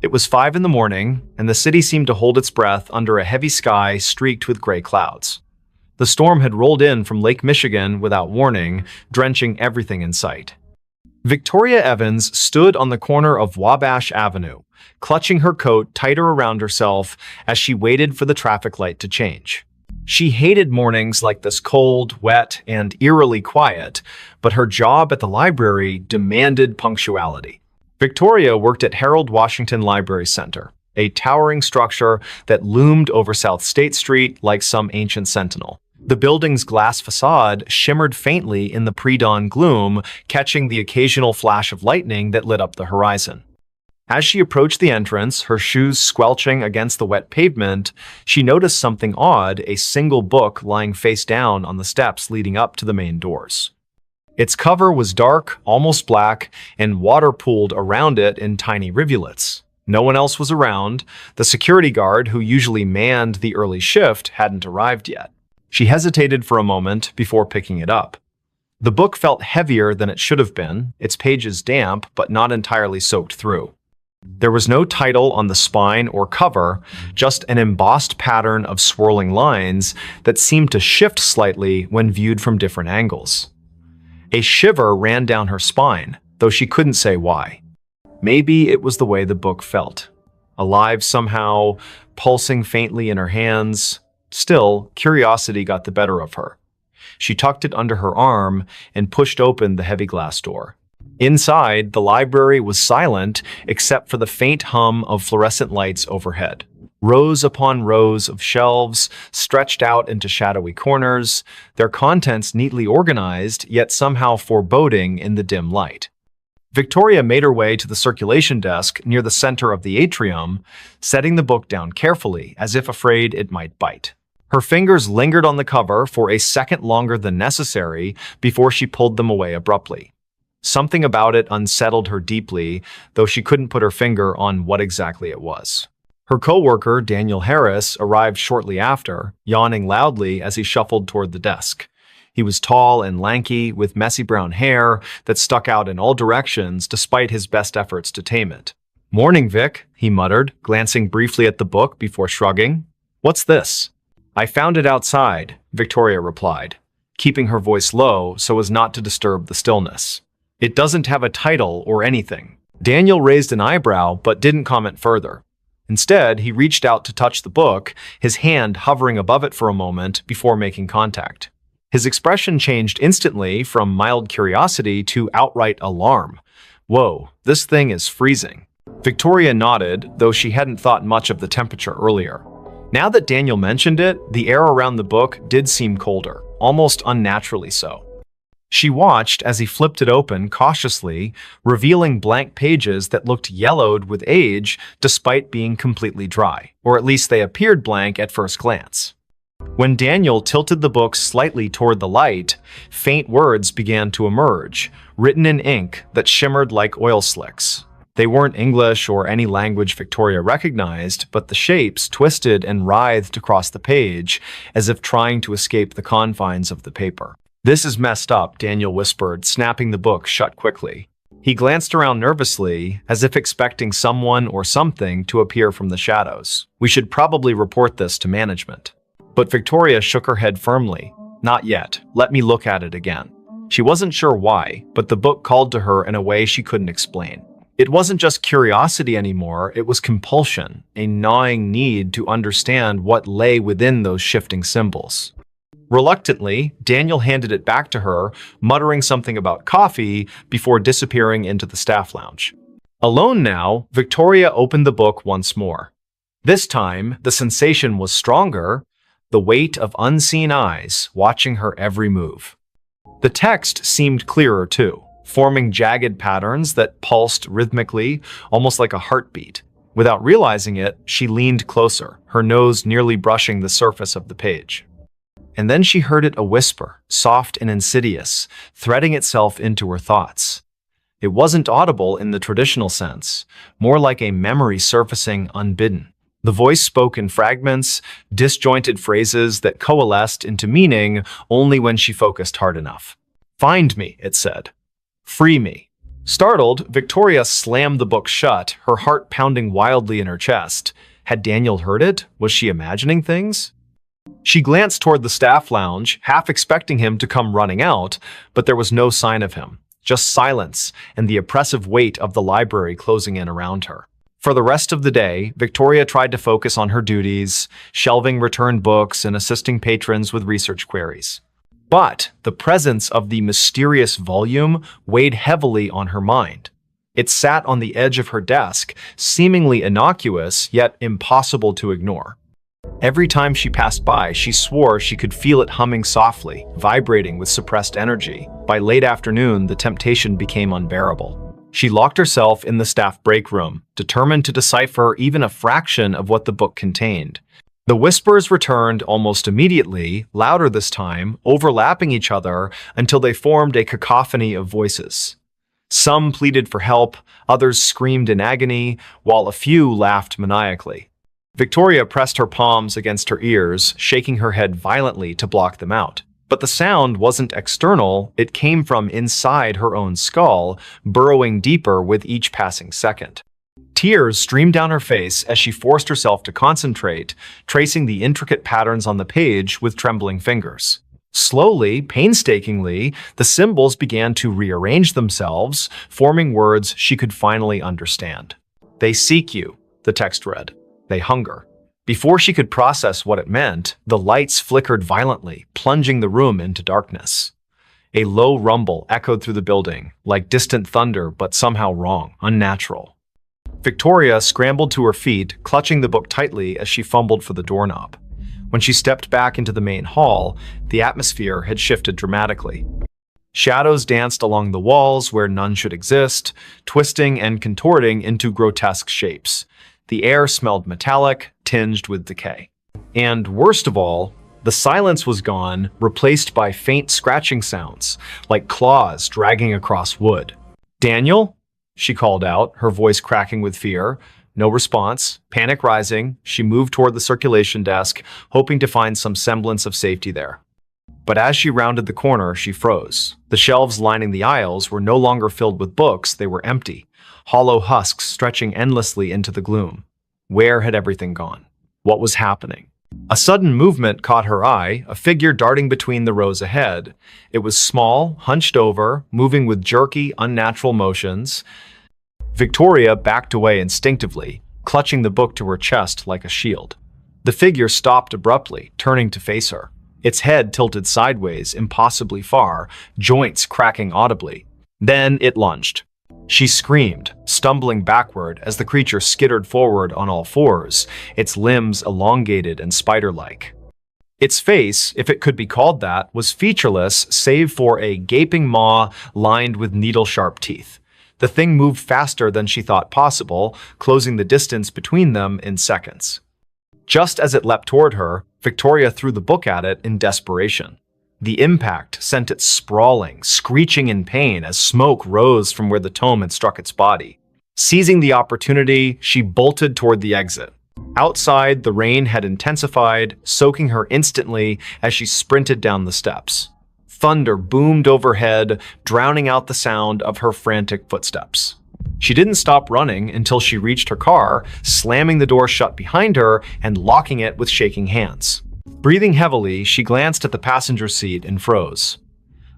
It was 5 in the morning, and the city seemed to hold its breath under a heavy sky streaked with gray clouds. The storm had rolled in from Lake Michigan without warning, drenching everything in sight. Victoria Evans stood on the corner of Wabash Avenue, clutching her coat tighter around herself as she waited for the traffic light to change. She hated mornings like this, cold, wet, and eerily quiet, but her job at the library demanded punctuality. Victoria worked at Harold Washington Library Center, a towering structure that loomed over South State Street like some ancient sentinel. The building's glass facade shimmered faintly in the pre-dawn gloom, catching the occasional flash of lightning that lit up the horizon. As she approached the entrance, her shoes squelching against the wet pavement, she noticed something odd: a single book lying face down on the steps leading up to the main doors. Its cover was dark, almost black, and water pooled around it in tiny rivulets. No one else was around. The security guard, who usually manned the early shift, hadn't arrived yet. She hesitated for a moment before picking it up. The book felt heavier than it should have been, its pages damp but not entirely soaked through. There was no title on the spine or cover, just an embossed pattern of swirling lines that seemed to shift slightly when viewed from different angles. A shiver ran down her spine, though she couldn't say why. Maybe it was the way the book felt. Alive somehow, pulsing faintly in her hands. Still, curiosity got the better of her. She tucked it under her arm and pushed open the heavy glass door. Inside, the library was silent except for the faint hum of fluorescent lights overhead. Rows upon rows of shelves stretched out into shadowy corners, their contents neatly organized, yet somehow foreboding in the dim light. Victoria made her way to the circulation desk near the center of the atrium, setting the book down carefully, as if afraid it might bite. Her fingers lingered on the cover for a second longer than necessary before she pulled them away abruptly. Something about it unsettled her deeply, though she couldn't put her finger on what exactly it was. Her coworker, Daniel Harris, arrived shortly after, yawning loudly as he shuffled toward the desk. He was tall and lanky, with messy brown hair that stuck out in all directions despite his best efforts to tame it. "Morning, Vic," he muttered, glancing briefly at the book before shrugging. "What's this?" "I found it outside," Victoria replied, keeping her voice low so as not to disturb the stillness. "It doesn't have a title or anything." Daniel raised an eyebrow but didn't comment further. Instead, he reached out to touch the book, his hand hovering above it for a moment before making contact. His expression changed instantly from mild curiosity to outright alarm. "Whoa, this thing is freezing." Victoria nodded, though she hadn't thought much of the temperature earlier. Now that Daniel mentioned it, the air around the book did seem colder, almost unnaturally so. She watched as he flipped it open cautiously, revealing blank pages that looked yellowed with age despite being completely dry, or at least they appeared blank at first glance. When Daniel tilted the book slightly toward the light, faint words began to emerge, written in ink that shimmered like oil slicks. They weren't English or any language Victoria recognized, but the shapes twisted and writhed across the page as if trying to escape the confines of the paper. "This is messed up," Daniel whispered, snapping the book shut quickly. He glanced around nervously, as if expecting someone or something to appear from the shadows. "We should probably report this to management." But Victoria shook her head firmly. "Not yet. Let me look at it again." She wasn't sure why, but the book called to her in a way she couldn't explain. It wasn't just curiosity anymore, it was compulsion, a gnawing need to understand what lay within those shifting symbols. Reluctantly, Daniel handed it back to her, muttering something about coffee before disappearing into the staff lounge. Alone now, Victoria opened the book once more. This time, the sensation was stronger, the weight of unseen eyes watching her every move. The text seemed clearer too, forming jagged patterns that pulsed rhythmically, almost like a heartbeat. Without realizing it, she leaned closer, her nose nearly brushing the surface of the page. And then she heard it a whisper, soft and insidious, threading itself into her thoughts. It wasn't audible in the traditional sense, more like a memory surfacing unbidden. The voice spoke in fragments, disjointed phrases that coalesced into meaning only when she focused hard enough. "Find me," it said. "Free me." Startled, Victoria slammed the book shut, her heart pounding wildly in her chest. Had Daniel heard it? Was she imagining things? She glanced toward the staff lounge, half expecting him to come running out, but there was no sign of him, just silence and the oppressive weight of the library closing in around her. For the rest of the day, Victoria tried to focus on her duties, shelving returned books and assisting patrons with research queries. But the presence of the mysterious volume weighed heavily on her mind. It sat on the edge of her desk, seemingly innocuous, yet impossible to ignore. Every time she passed by, she swore she could feel it humming softly, vibrating with suppressed energy. By late afternoon, the temptation became unbearable. She locked herself in the staff break room, determined to decipher even a fraction of what the book contained. The whispers returned almost immediately, louder this time, overlapping each other until they formed a cacophony of voices. Some pleaded for help, others screamed in agony, while a few laughed maniacally. Victoria pressed her palms against her ears, shaking her head violently to block them out. But the sound wasn't external, it came from inside her own skull, burrowing deeper with each passing second. Tears streamed down her face as she forced herself to concentrate, tracing the intricate patterns on the page with trembling fingers. Slowly, painstakingly, the symbols began to rearrange themselves, forming words she could finally understand. "They seek you," the text read. "They hunger." Before she could process what it meant, the lights flickered violently, plunging the room into darkness. A low rumble echoed through the building, like distant thunder, but somehow wrong, unnatural. Victoria scrambled to her feet, clutching the book tightly as she fumbled for the doorknob. When she stepped back into the main hall, the atmosphere had shifted dramatically. Shadows danced along the walls where none should exist, twisting and contorting into grotesque shapes. The air smelled metallic, tinged with decay. And worst of all, the silence was gone, replaced by faint scratching sounds, like claws dragging across wood. "Daniel?" she called out, her voice cracking with fear. No response. Panic rising, she moved toward the circulation desk, hoping to find some semblance of safety there. But as she rounded the corner, she froze. The shelves lining the aisles were no longer filled with books, they were empty, hollow husks stretching endlessly into the gloom. Where had everything gone? What was happening? A sudden movement caught her eye, a figure darting between the rows ahead. It was small, hunched over, moving with jerky, unnatural motions. Victoria backed away instinctively, clutching the book to her chest like a shield. The figure stopped abruptly, turning to face her. Its head tilted sideways, impossibly far, joints cracking audibly. Then it lunged. She screamed, stumbling backward as the creature skittered forward on all fours, its limbs elongated and spider-like. Its face, if it could be called that, was featureless save for a gaping maw lined with needle-sharp teeth. The thing moved faster than she thought possible, closing the distance between them in seconds. Just as it leapt toward her, Victoria threw the book at it in desperation. The impact sent it sprawling, screeching in pain as smoke rose from where the tome had struck its body. Seizing the opportunity, she bolted toward the exit. Outside, the rain had intensified, soaking her instantly as she sprinted down the steps. Thunder boomed overhead, drowning out the sound of her frantic footsteps. She didn't stop running until she reached her car, slamming the door shut behind her and locking it with shaking hands. Breathing heavily, she glanced at the passenger seat and froze.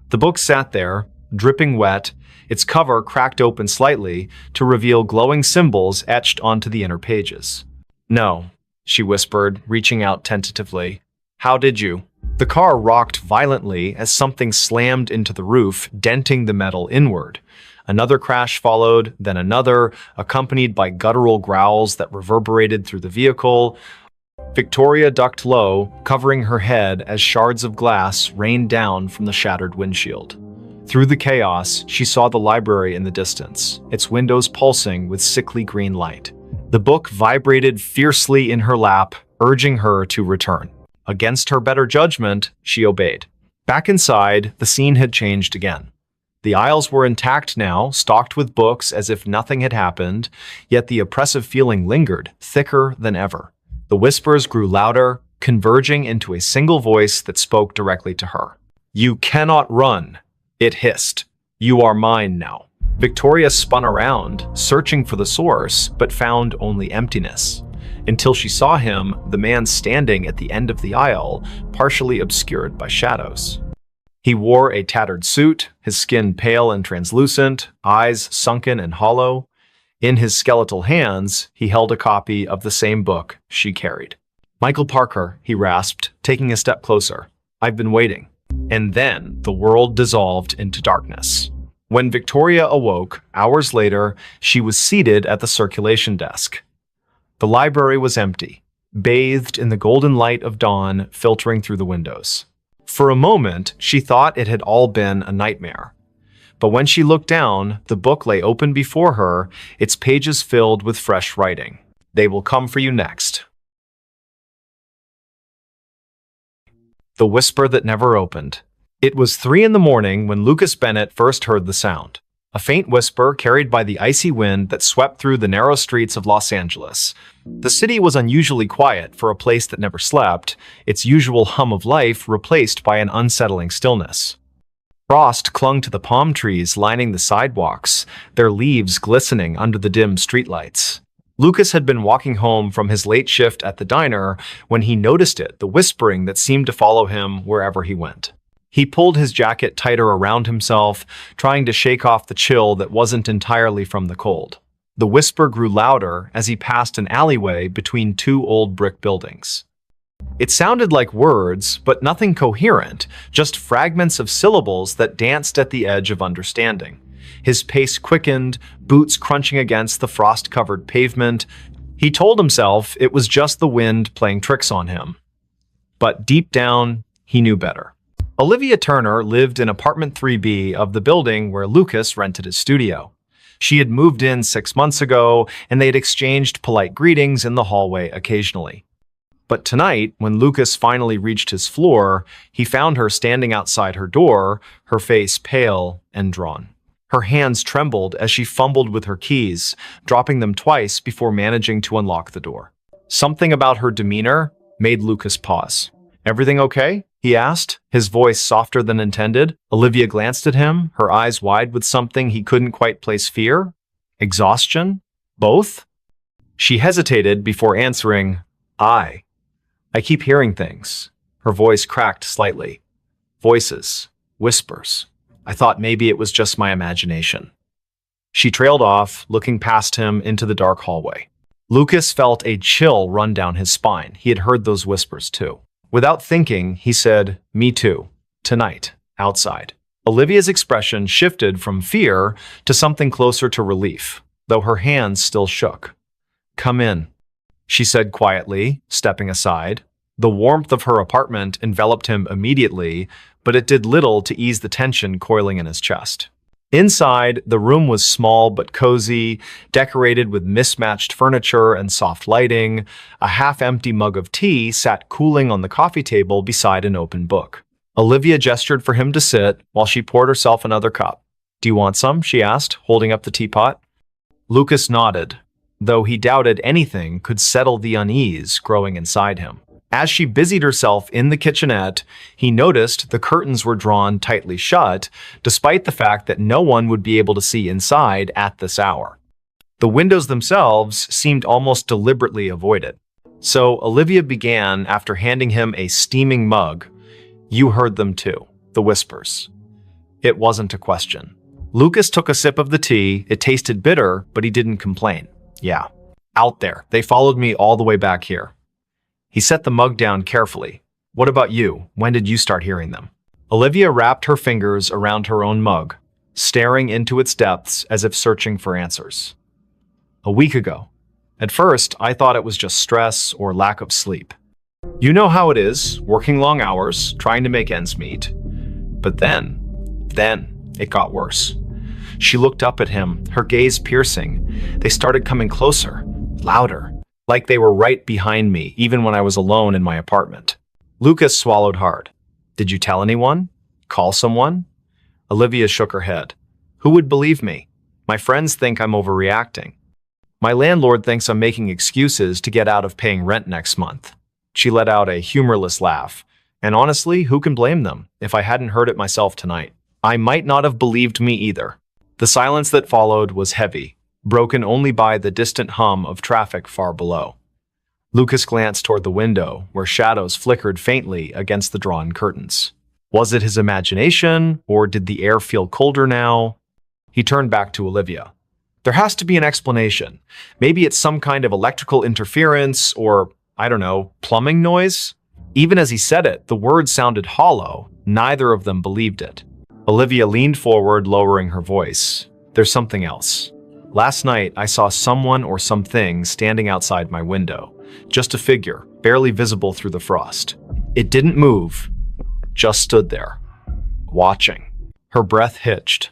The book sat there, dripping wet, its cover cracked open slightly to reveal glowing symbols etched onto the inner pages. "No," she whispered, reaching out tentatively. "How did you?" The car rocked violently as something slammed into the roof, denting the metal inward. Another crash followed, then another, accompanied by guttural growls that reverberated through the vehicle. Victoria ducked low, covering her head as shards of glass rained down from the shattered windshield. Through the chaos, she saw the library in the distance, its windows pulsing with sickly green light. The book vibrated fiercely in her lap, urging her to return. Against her better judgment, she obeyed. Back inside, the scene had changed again. The aisles were intact now, stocked with books as if nothing had happened, yet the oppressive feeling lingered, thicker than ever. The whispers grew louder, converging into a single voice that spoke directly to her. "You cannot run," it hissed. "You are mine now." Victoria spun around, searching for the source, but found only emptiness. Until she saw him, the man standing at the end of the aisle, partially obscured by shadows. He wore a tattered suit, his skin pale and translucent, eyes sunken and hollow. In his skeletal hands, he held a copy of the same book she carried. "Michael Parker," he rasped, taking a step closer. "I've been waiting." And then the world dissolved into darkness. When Victoria awoke, hours later, she was seated at the circulation desk. The library was empty, bathed in the golden light of dawn filtering through the windows. For a moment, she thought it had all been a nightmare. But when she looked down, the book lay open before her, its pages filled with fresh writing. "They will come for you next." The whisper that never opened. It was 3 a.m. when Lucas Bennett first heard the sound. A faint whisper carried by the icy wind that swept through the narrow streets of Los Angeles. The city was unusually quiet for a place that never slept, its usual hum of life replaced by an unsettling stillness. Frost clung to the palm trees lining the sidewalks, their leaves glistening under the dim streetlights. Lucas had been walking home from his late shift at the diner when he noticed it, the whispering that seemed to follow him wherever he went. He pulled his jacket tighter around himself, trying to shake off the chill that wasn't entirely from the cold. The whisper grew louder as he passed an alleyway between two old brick buildings. It sounded like words, but nothing coherent, just fragments of syllables that danced at the edge of understanding. His pace quickened, boots crunching against the frost-covered pavement. He told himself it was just the wind playing tricks on him. But deep down, he knew better. Olivia Turner lived in apartment 3B of the building where Lucas rented his studio. She had moved in 6 months ago, and they had exchanged polite greetings in the hallway occasionally. But tonight, when Lucas finally reached his floor, he found her standing outside her door, her face pale and drawn. Her hands trembled as she fumbled with her keys, dropping them twice before managing to unlock the door. Something about her demeanor made Lucas pause. "Everything okay?" he asked, his voice softer than intended. Olivia glanced at him, her eyes wide with something he couldn't quite place. Fear? Exhaustion? Both? She hesitated before answering, I keep hearing things." Her voice cracked slightly. Voices. Whispers. I thought maybe it was just my imagination. She trailed off, looking past him into the dark hallway. Lucas felt a chill run down his spine. He had heard those whispers too. Without thinking, he said, "Me too. Tonight. Outside." Olivia's expression shifted from fear to something closer to relief, though her hands still shook. "Come in," she said quietly, stepping aside. The warmth of her apartment enveloped him immediately, but it did little to ease the tension coiling in his chest. Inside, the room was small but cozy, decorated with mismatched furniture and soft lighting. A half-empty mug of tea sat cooling on the coffee table beside an open book. Olivia gestured for him to sit while she poured herself another cup. "Do you want some?" she asked, holding up the teapot. Lucas nodded, though he doubted anything could settle the unease growing inside him. As she busied herself in the kitchenette, he noticed the curtains were drawn tightly shut, despite the fact that no one would be able to see inside at this hour. The windows themselves seemed almost deliberately avoided. So Olivia began after handing him a steaming mug. "You heard them too, the whispers." It wasn't a question. Lucas took a sip of the tea. It tasted bitter, but he didn't complain. "Yeah, out there. They followed me all the way back here." He set the mug down carefully. "What about you? When did you start hearing them?" Olivia wrapped her fingers around her own mug, staring into its depths as if searching for answers. "A week ago. At first, I thought it was just stress or lack of sleep. You know how it is, working long hours, trying to make ends meet. But then it got worse." She looked up at him, her gaze piercing. "They started coming closer, louder. Like they were right behind me, even when I was alone in my apartment." Lucas swallowed hard. "Did you tell anyone? Call someone?" Olivia shook her head. "Who would believe me? My friends think I'm overreacting. My landlord thinks I'm making excuses to get out of paying rent next month." She let out a humorless laugh. "And honestly, who can blame them? If I hadn't heard it myself tonight, I might not have believed me either." The silence that followed was heavy, broken only by the distant hum of traffic far below. Lucas glanced toward the window, where shadows flickered faintly against the drawn curtains. Was it his imagination, or did the air feel colder now? He turned back to Olivia. "There has to be an explanation. Maybe it's some kind of electrical interference, or, I don't know, plumbing noise?" Even as he said it, the words sounded hollow. Neither of them believed it. Olivia leaned forward, lowering her voice. "There's something else. Last night, I saw someone or something standing outside my window. Just a figure, barely visible through the frost. It didn't move, just stood there, watching." Her breath hitched.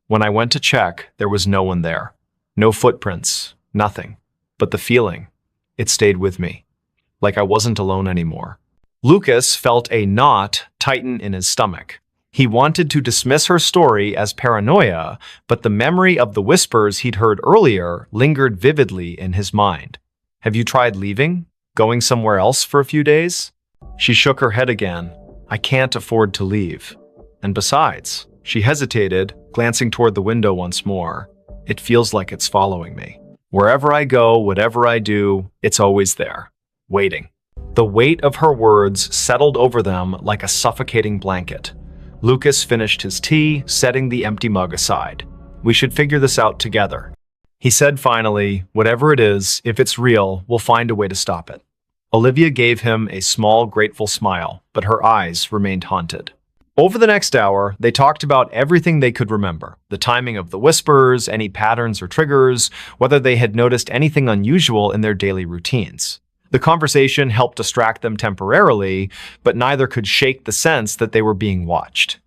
"When I went to check, there was no one there. No footprints, nothing. But the feeling, it stayed with me. Like I wasn't alone anymore." Lucas felt a knot tighten in his stomach. He wanted to dismiss her story as paranoia, but the memory of the whispers he'd heard earlier lingered vividly in his mind. "Have you tried leaving? Going somewhere else for a few days?" She shook her head again. "I can't afford to leave. And besides," she hesitated, glancing toward the window once more, "it feels like it's following me." Wherever I go, whatever I do, it's always there, waiting. The weight of her words settled over them like a suffocating blanket. Lucas finished his tea, setting the empty mug aside. We should figure this out together. He said finally, whatever it is, if it's real, we'll find a way to stop it. Olivia gave him a small, grateful smile, but her eyes remained haunted. Over the next hour, they talked about everything they could remember. The timing of the whispers, any patterns or triggers, whether they had noticed anything unusual in their daily routines. The conversation helped distract them temporarily, but neither could shake the sense that they were being watched.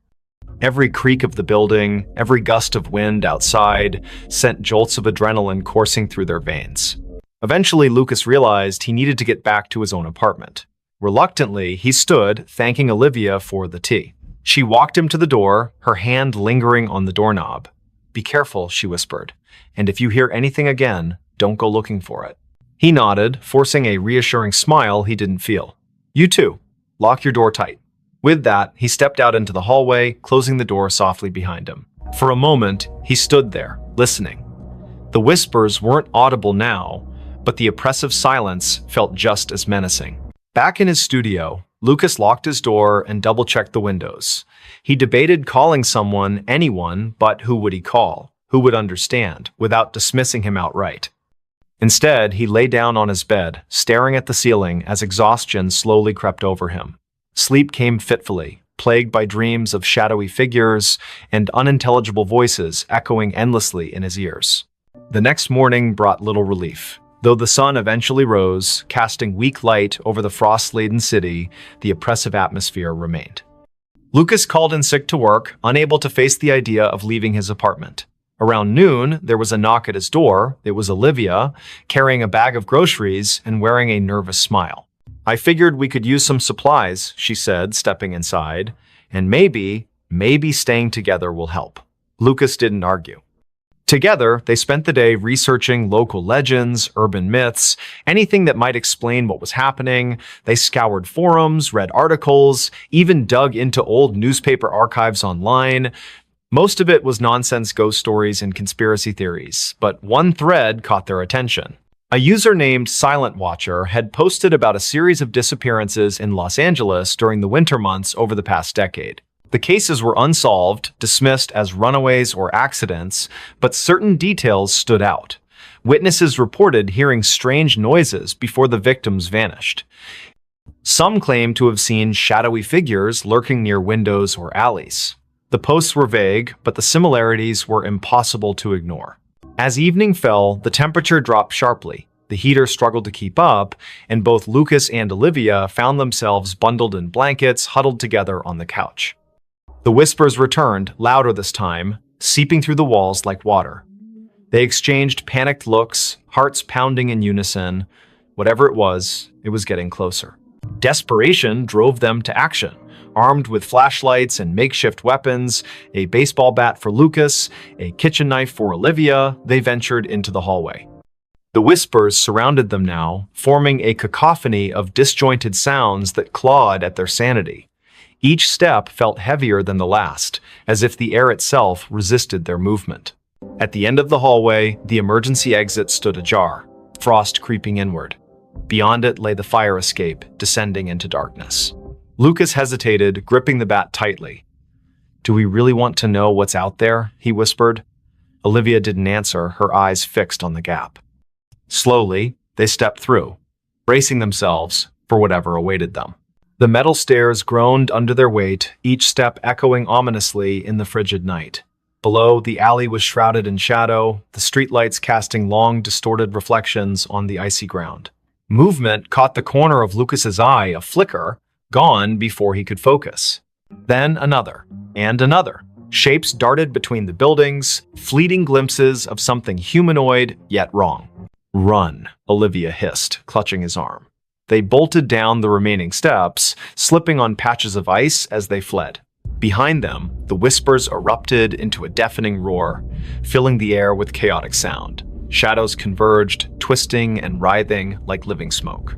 Every creak of the building, every gust of wind outside, sent jolts of adrenaline coursing through their veins. Eventually, Lucas realized he needed to get back to his own apartment. Reluctantly, he stood, thanking Olivia for the tea. She walked him to the door, her hand lingering on the doorknob. "Be careful," she whispered, "and if you hear anything again, don't go looking for it." He nodded, forcing a reassuring smile he didn't feel. "You too. Lock your door tight." With that, he stepped out into the hallway, closing the door softly behind him. For a moment, he stood there, listening. The whispers weren't audible now, but the oppressive silence felt just as menacing. Back in his studio, Lucas locked his door and double-checked the windows. He debated calling someone, anyone, but who would he call? Who would understand, without dismissing him outright? Instead, he lay down on his bed, staring at the ceiling as exhaustion slowly crept over him. Sleep came fitfully, plagued by dreams of shadowy figures and unintelligible voices echoing endlessly in his ears. The next morning brought little relief. Though the sun eventually rose, casting weak light over the frost-laden city, the oppressive atmosphere remained. Lucas called in sick to work, unable to face the idea of leaving his apartment. Around noon, there was a knock at his door. It was Olivia, carrying a bag of groceries and wearing a nervous smile. "I figured we could use some supplies," she said, stepping inside, "and maybe staying together will help." Lucas didn't argue. Together, they spent the day researching local legends, urban myths, anything that might explain what was happening. They scoured forums, read articles, even dug into old newspaper archives online. Most of it was nonsense ghost stories and conspiracy theories, but one thread caught their attention. A user named Silent Watcher had posted about a series of disappearances in Los Angeles during the winter months over the past decade. The cases were unsolved, dismissed as runaways or accidents, but certain details stood out. Witnesses reported hearing strange noises before the victims vanished. Some claimed to have seen shadowy figures lurking near windows or alleys. The posts were vague, but the similarities were impossible to ignore. As evening fell, the temperature dropped sharply. The heater struggled to keep up, and both Lucas and Olivia found themselves bundled in blankets, huddled together on the couch. The whispers returned, louder this time, seeping through the walls like water. They exchanged panicked looks, hearts pounding in unison. Whatever it was getting closer. Desperation drove them to action. Armed with flashlights and makeshift weapons, a baseball bat for Lucas, a kitchen knife for Olivia, they ventured into the hallway. The whispers surrounded them now, forming a cacophony of disjointed sounds that clawed at their sanity. Each step felt heavier than the last, as if the air itself resisted their movement. At the end of the hallway, the emergency exit stood ajar, frost creeping inward. Beyond it lay the fire escape, descending into darkness. Lucas hesitated, gripping the bat tightly. "Do we really want to know what's out there?" he whispered. Olivia didn't answer, her eyes fixed on the gap. Slowly, they stepped through, bracing themselves for whatever awaited them. The metal stairs groaned under their weight, each step echoing ominously in the frigid night. Below, the alley was shrouded in shadow, the streetlights casting long, distorted reflections on the icy ground. Movement caught the corner of Lucas's eye, a flicker, gone before he could focus. Then another, and another. Shapes darted between the buildings, fleeting glimpses of something humanoid, yet wrong. "Run," Olivia hissed, clutching his arm. They bolted down the remaining steps, slipping on patches of ice as they fled. Behind them, the whispers erupted into a deafening roar, filling the air with chaotic sound. Shadows converged, twisting and writhing like living smoke.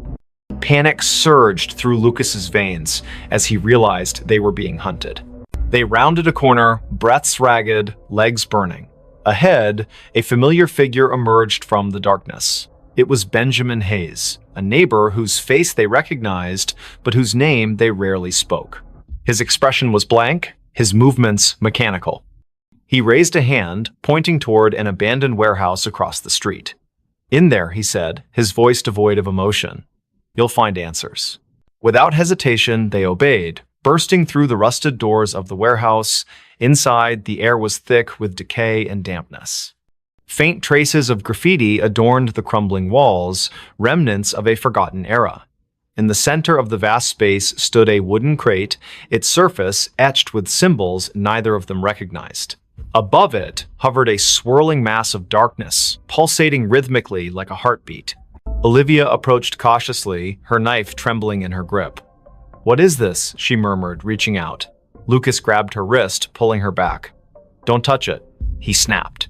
Panic surged through Lucas's veins as he realized they were being hunted. They rounded a corner, breaths ragged, legs burning. Ahead, a familiar figure emerged from the darkness. It was Benjamin Hayes, a neighbor whose face they recognized, but whose name they rarely spoke. His expression was blank, his movements mechanical. He raised a hand, pointing toward an abandoned warehouse across the street. "In there," he said, his voice devoid of emotion. "You'll find answers." Without hesitation, they obeyed, bursting through the rusted doors of the warehouse. Inside, the air was thick with decay and dampness. Faint traces of graffiti adorned the crumbling walls, remnants of a forgotten era. In the center of the vast space stood a wooden crate, its surface etched with symbols neither of them recognized. Above it hovered a swirling mass of darkness, pulsating rhythmically like a heartbeat. Olivia approached cautiously, her knife trembling in her grip. "What is this?" she murmured, reaching out. Lucas grabbed her wrist, pulling her back. "Don't touch it," he snapped.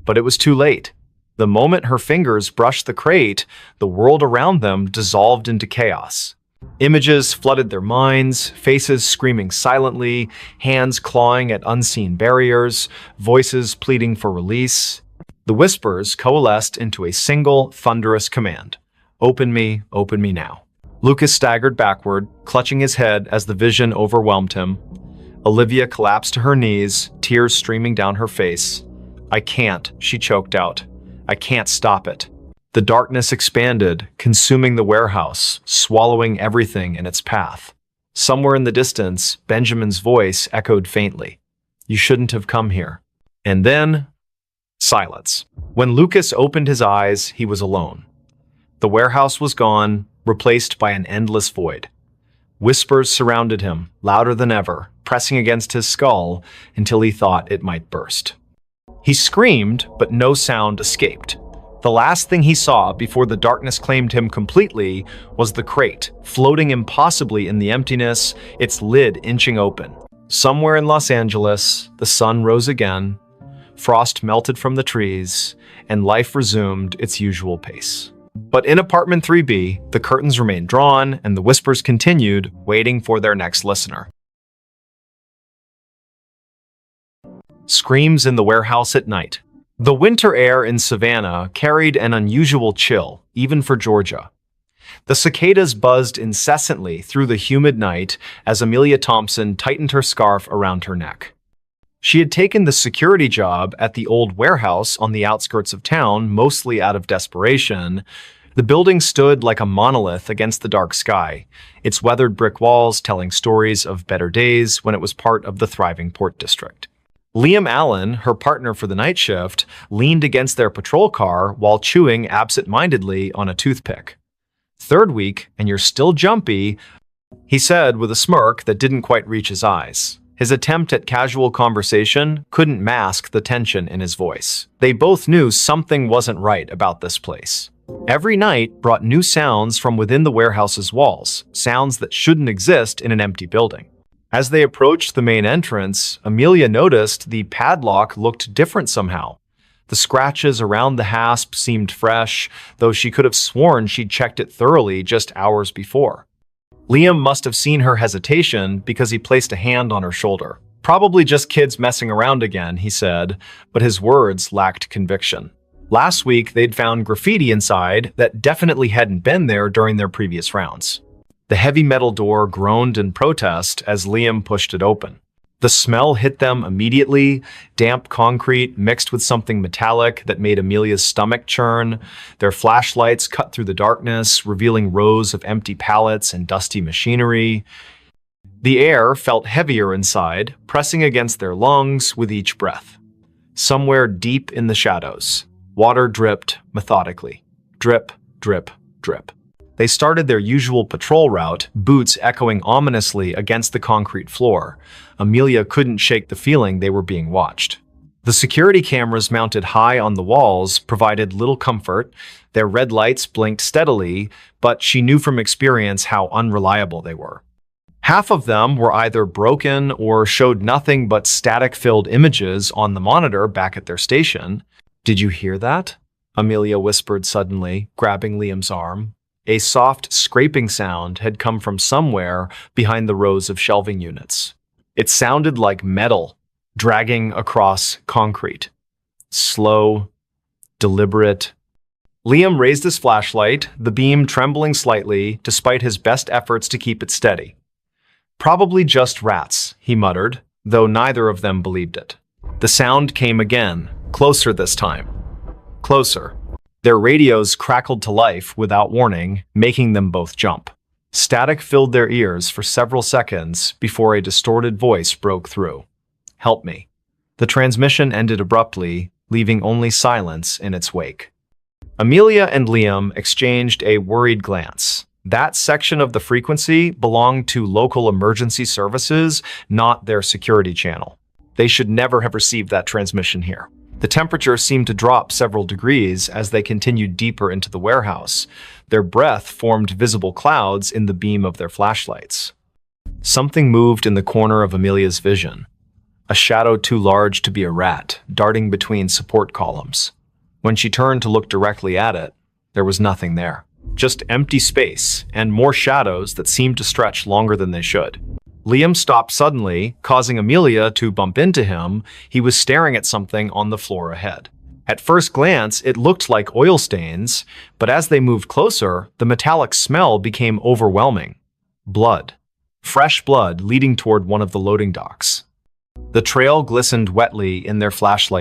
But it was too late. The moment her fingers brushed the crate, the world around them dissolved into chaos. Images flooded their minds, faces screaming silently, hands clawing at unseen barriers, voices pleading for release. The whispers coalesced into a single, thunderous command. Open me now." Lucas staggered backward, clutching his head as the vision overwhelmed him. Olivia collapsed to her knees, tears streaming down her face. "I can't," she choked out. "I can't stop it." The darkness expanded, consuming the warehouse, swallowing everything in its path. Somewhere in the distance, Benjamin's voice echoed faintly. "You shouldn't have come here." And then, silence. When Lucas opened his eyes, he was alone. The warehouse was gone, replaced by an endless void. Whispers surrounded him, louder than ever, pressing against his skull until he thought it might burst. He screamed, but no sound escaped. The last thing he saw before the darkness claimed him completely was the crate, floating impossibly in the emptiness, its lid inching open. Somewhere in Los Angeles, the sun rose again, frost melted from the trees, and life resumed its usual pace. But in apartment 3B, the curtains remained drawn and the whispers continued, waiting for their next listener. Screams in the warehouse at night. The winter air in Savannah carried an unusual chill, even for Georgia. The cicadas buzzed incessantly through the humid night as Amelia Thompson tightened her scarf around her neck. She had taken the security job at the old warehouse on the outskirts of town, mostly out of desperation. The building stood like a monolith against the dark sky, its weathered brick walls telling stories of better days when it was part of the thriving Port District. Liam Allen, her partner for the night shift, leaned against their patrol car while chewing absent-mindedly on a toothpick. "Third week, and you're still jumpy," he said with a smirk that didn't quite reach his eyes. His attempt at casual conversation couldn't mask the tension in his voice. They both knew something wasn't right about this place. Every night brought new sounds from within the warehouse's walls, sounds that shouldn't exist in an empty building. As they approached the main entrance, Amelia noticed the padlock looked different somehow. The scratches around the hasp seemed fresh, though she could have sworn she'd checked it thoroughly just hours before. Liam must have seen her hesitation because he placed a hand on her shoulder. "Probably just kids messing around again," he said, but his words lacked conviction. Last week, they'd found graffiti inside that definitely hadn't been there during their previous rounds. The heavy metal door groaned in protest as Liam pushed it open. The smell hit them immediately, damp concrete mixed with something metallic that made Amelia's stomach churn. Their flashlights cut through the darkness, revealing rows of empty pallets and dusty machinery. The air felt heavier inside, pressing against their lungs with each breath. Somewhere deep in the shadows, water dripped methodically. Drip, drip, drip. They started their usual patrol route, boots echoing ominously against the concrete floor. Amelia couldn't shake the feeling they were being watched. The security cameras mounted high on the walls provided little comfort. Their red lights blinked steadily, but she knew from experience how unreliable they were. Half of them were either broken or showed nothing but static-filled images on the monitor back at their station. "Did you hear that?" Amelia whispered suddenly, grabbing Liam's arm. A soft scraping sound had come from somewhere behind the rows of shelving units. It sounded like metal dragging across concrete. Slow, deliberate. Liam raised his flashlight, the beam trembling slightly despite his best efforts to keep it steady. "Probably just rats," he muttered, though neither of them believed it. The sound came again, closer this time. Closer. Their radios crackled to life without warning, making them both jump. Static filled their ears for several seconds before a distorted voice broke through. "Help me." The transmission ended abruptly, leaving only silence in its wake. Amelia and Liam exchanged a worried glance. That section of the frequency belonged to local emergency services, not their security channel. They should never have received that transmission here. The temperature seemed to drop several degrees as they continued deeper into the warehouse. Their breath formed visible clouds in the beam of their flashlights. Something moved in the corner of Amelia's vision. A shadow too large to be a rat, darting between support columns. When she turned to look directly at it, there was nothing there. Just empty space and more shadows that seemed to stretch longer than they should. Liam stopped suddenly, causing Amelia to bump into him. He was staring at something on the floor ahead. At first glance, it looked like oil stains, but as they moved closer, the metallic smell became overwhelming. Blood. Fresh blood leading toward one of the loading docks. The trail glistened wetly in their flashlight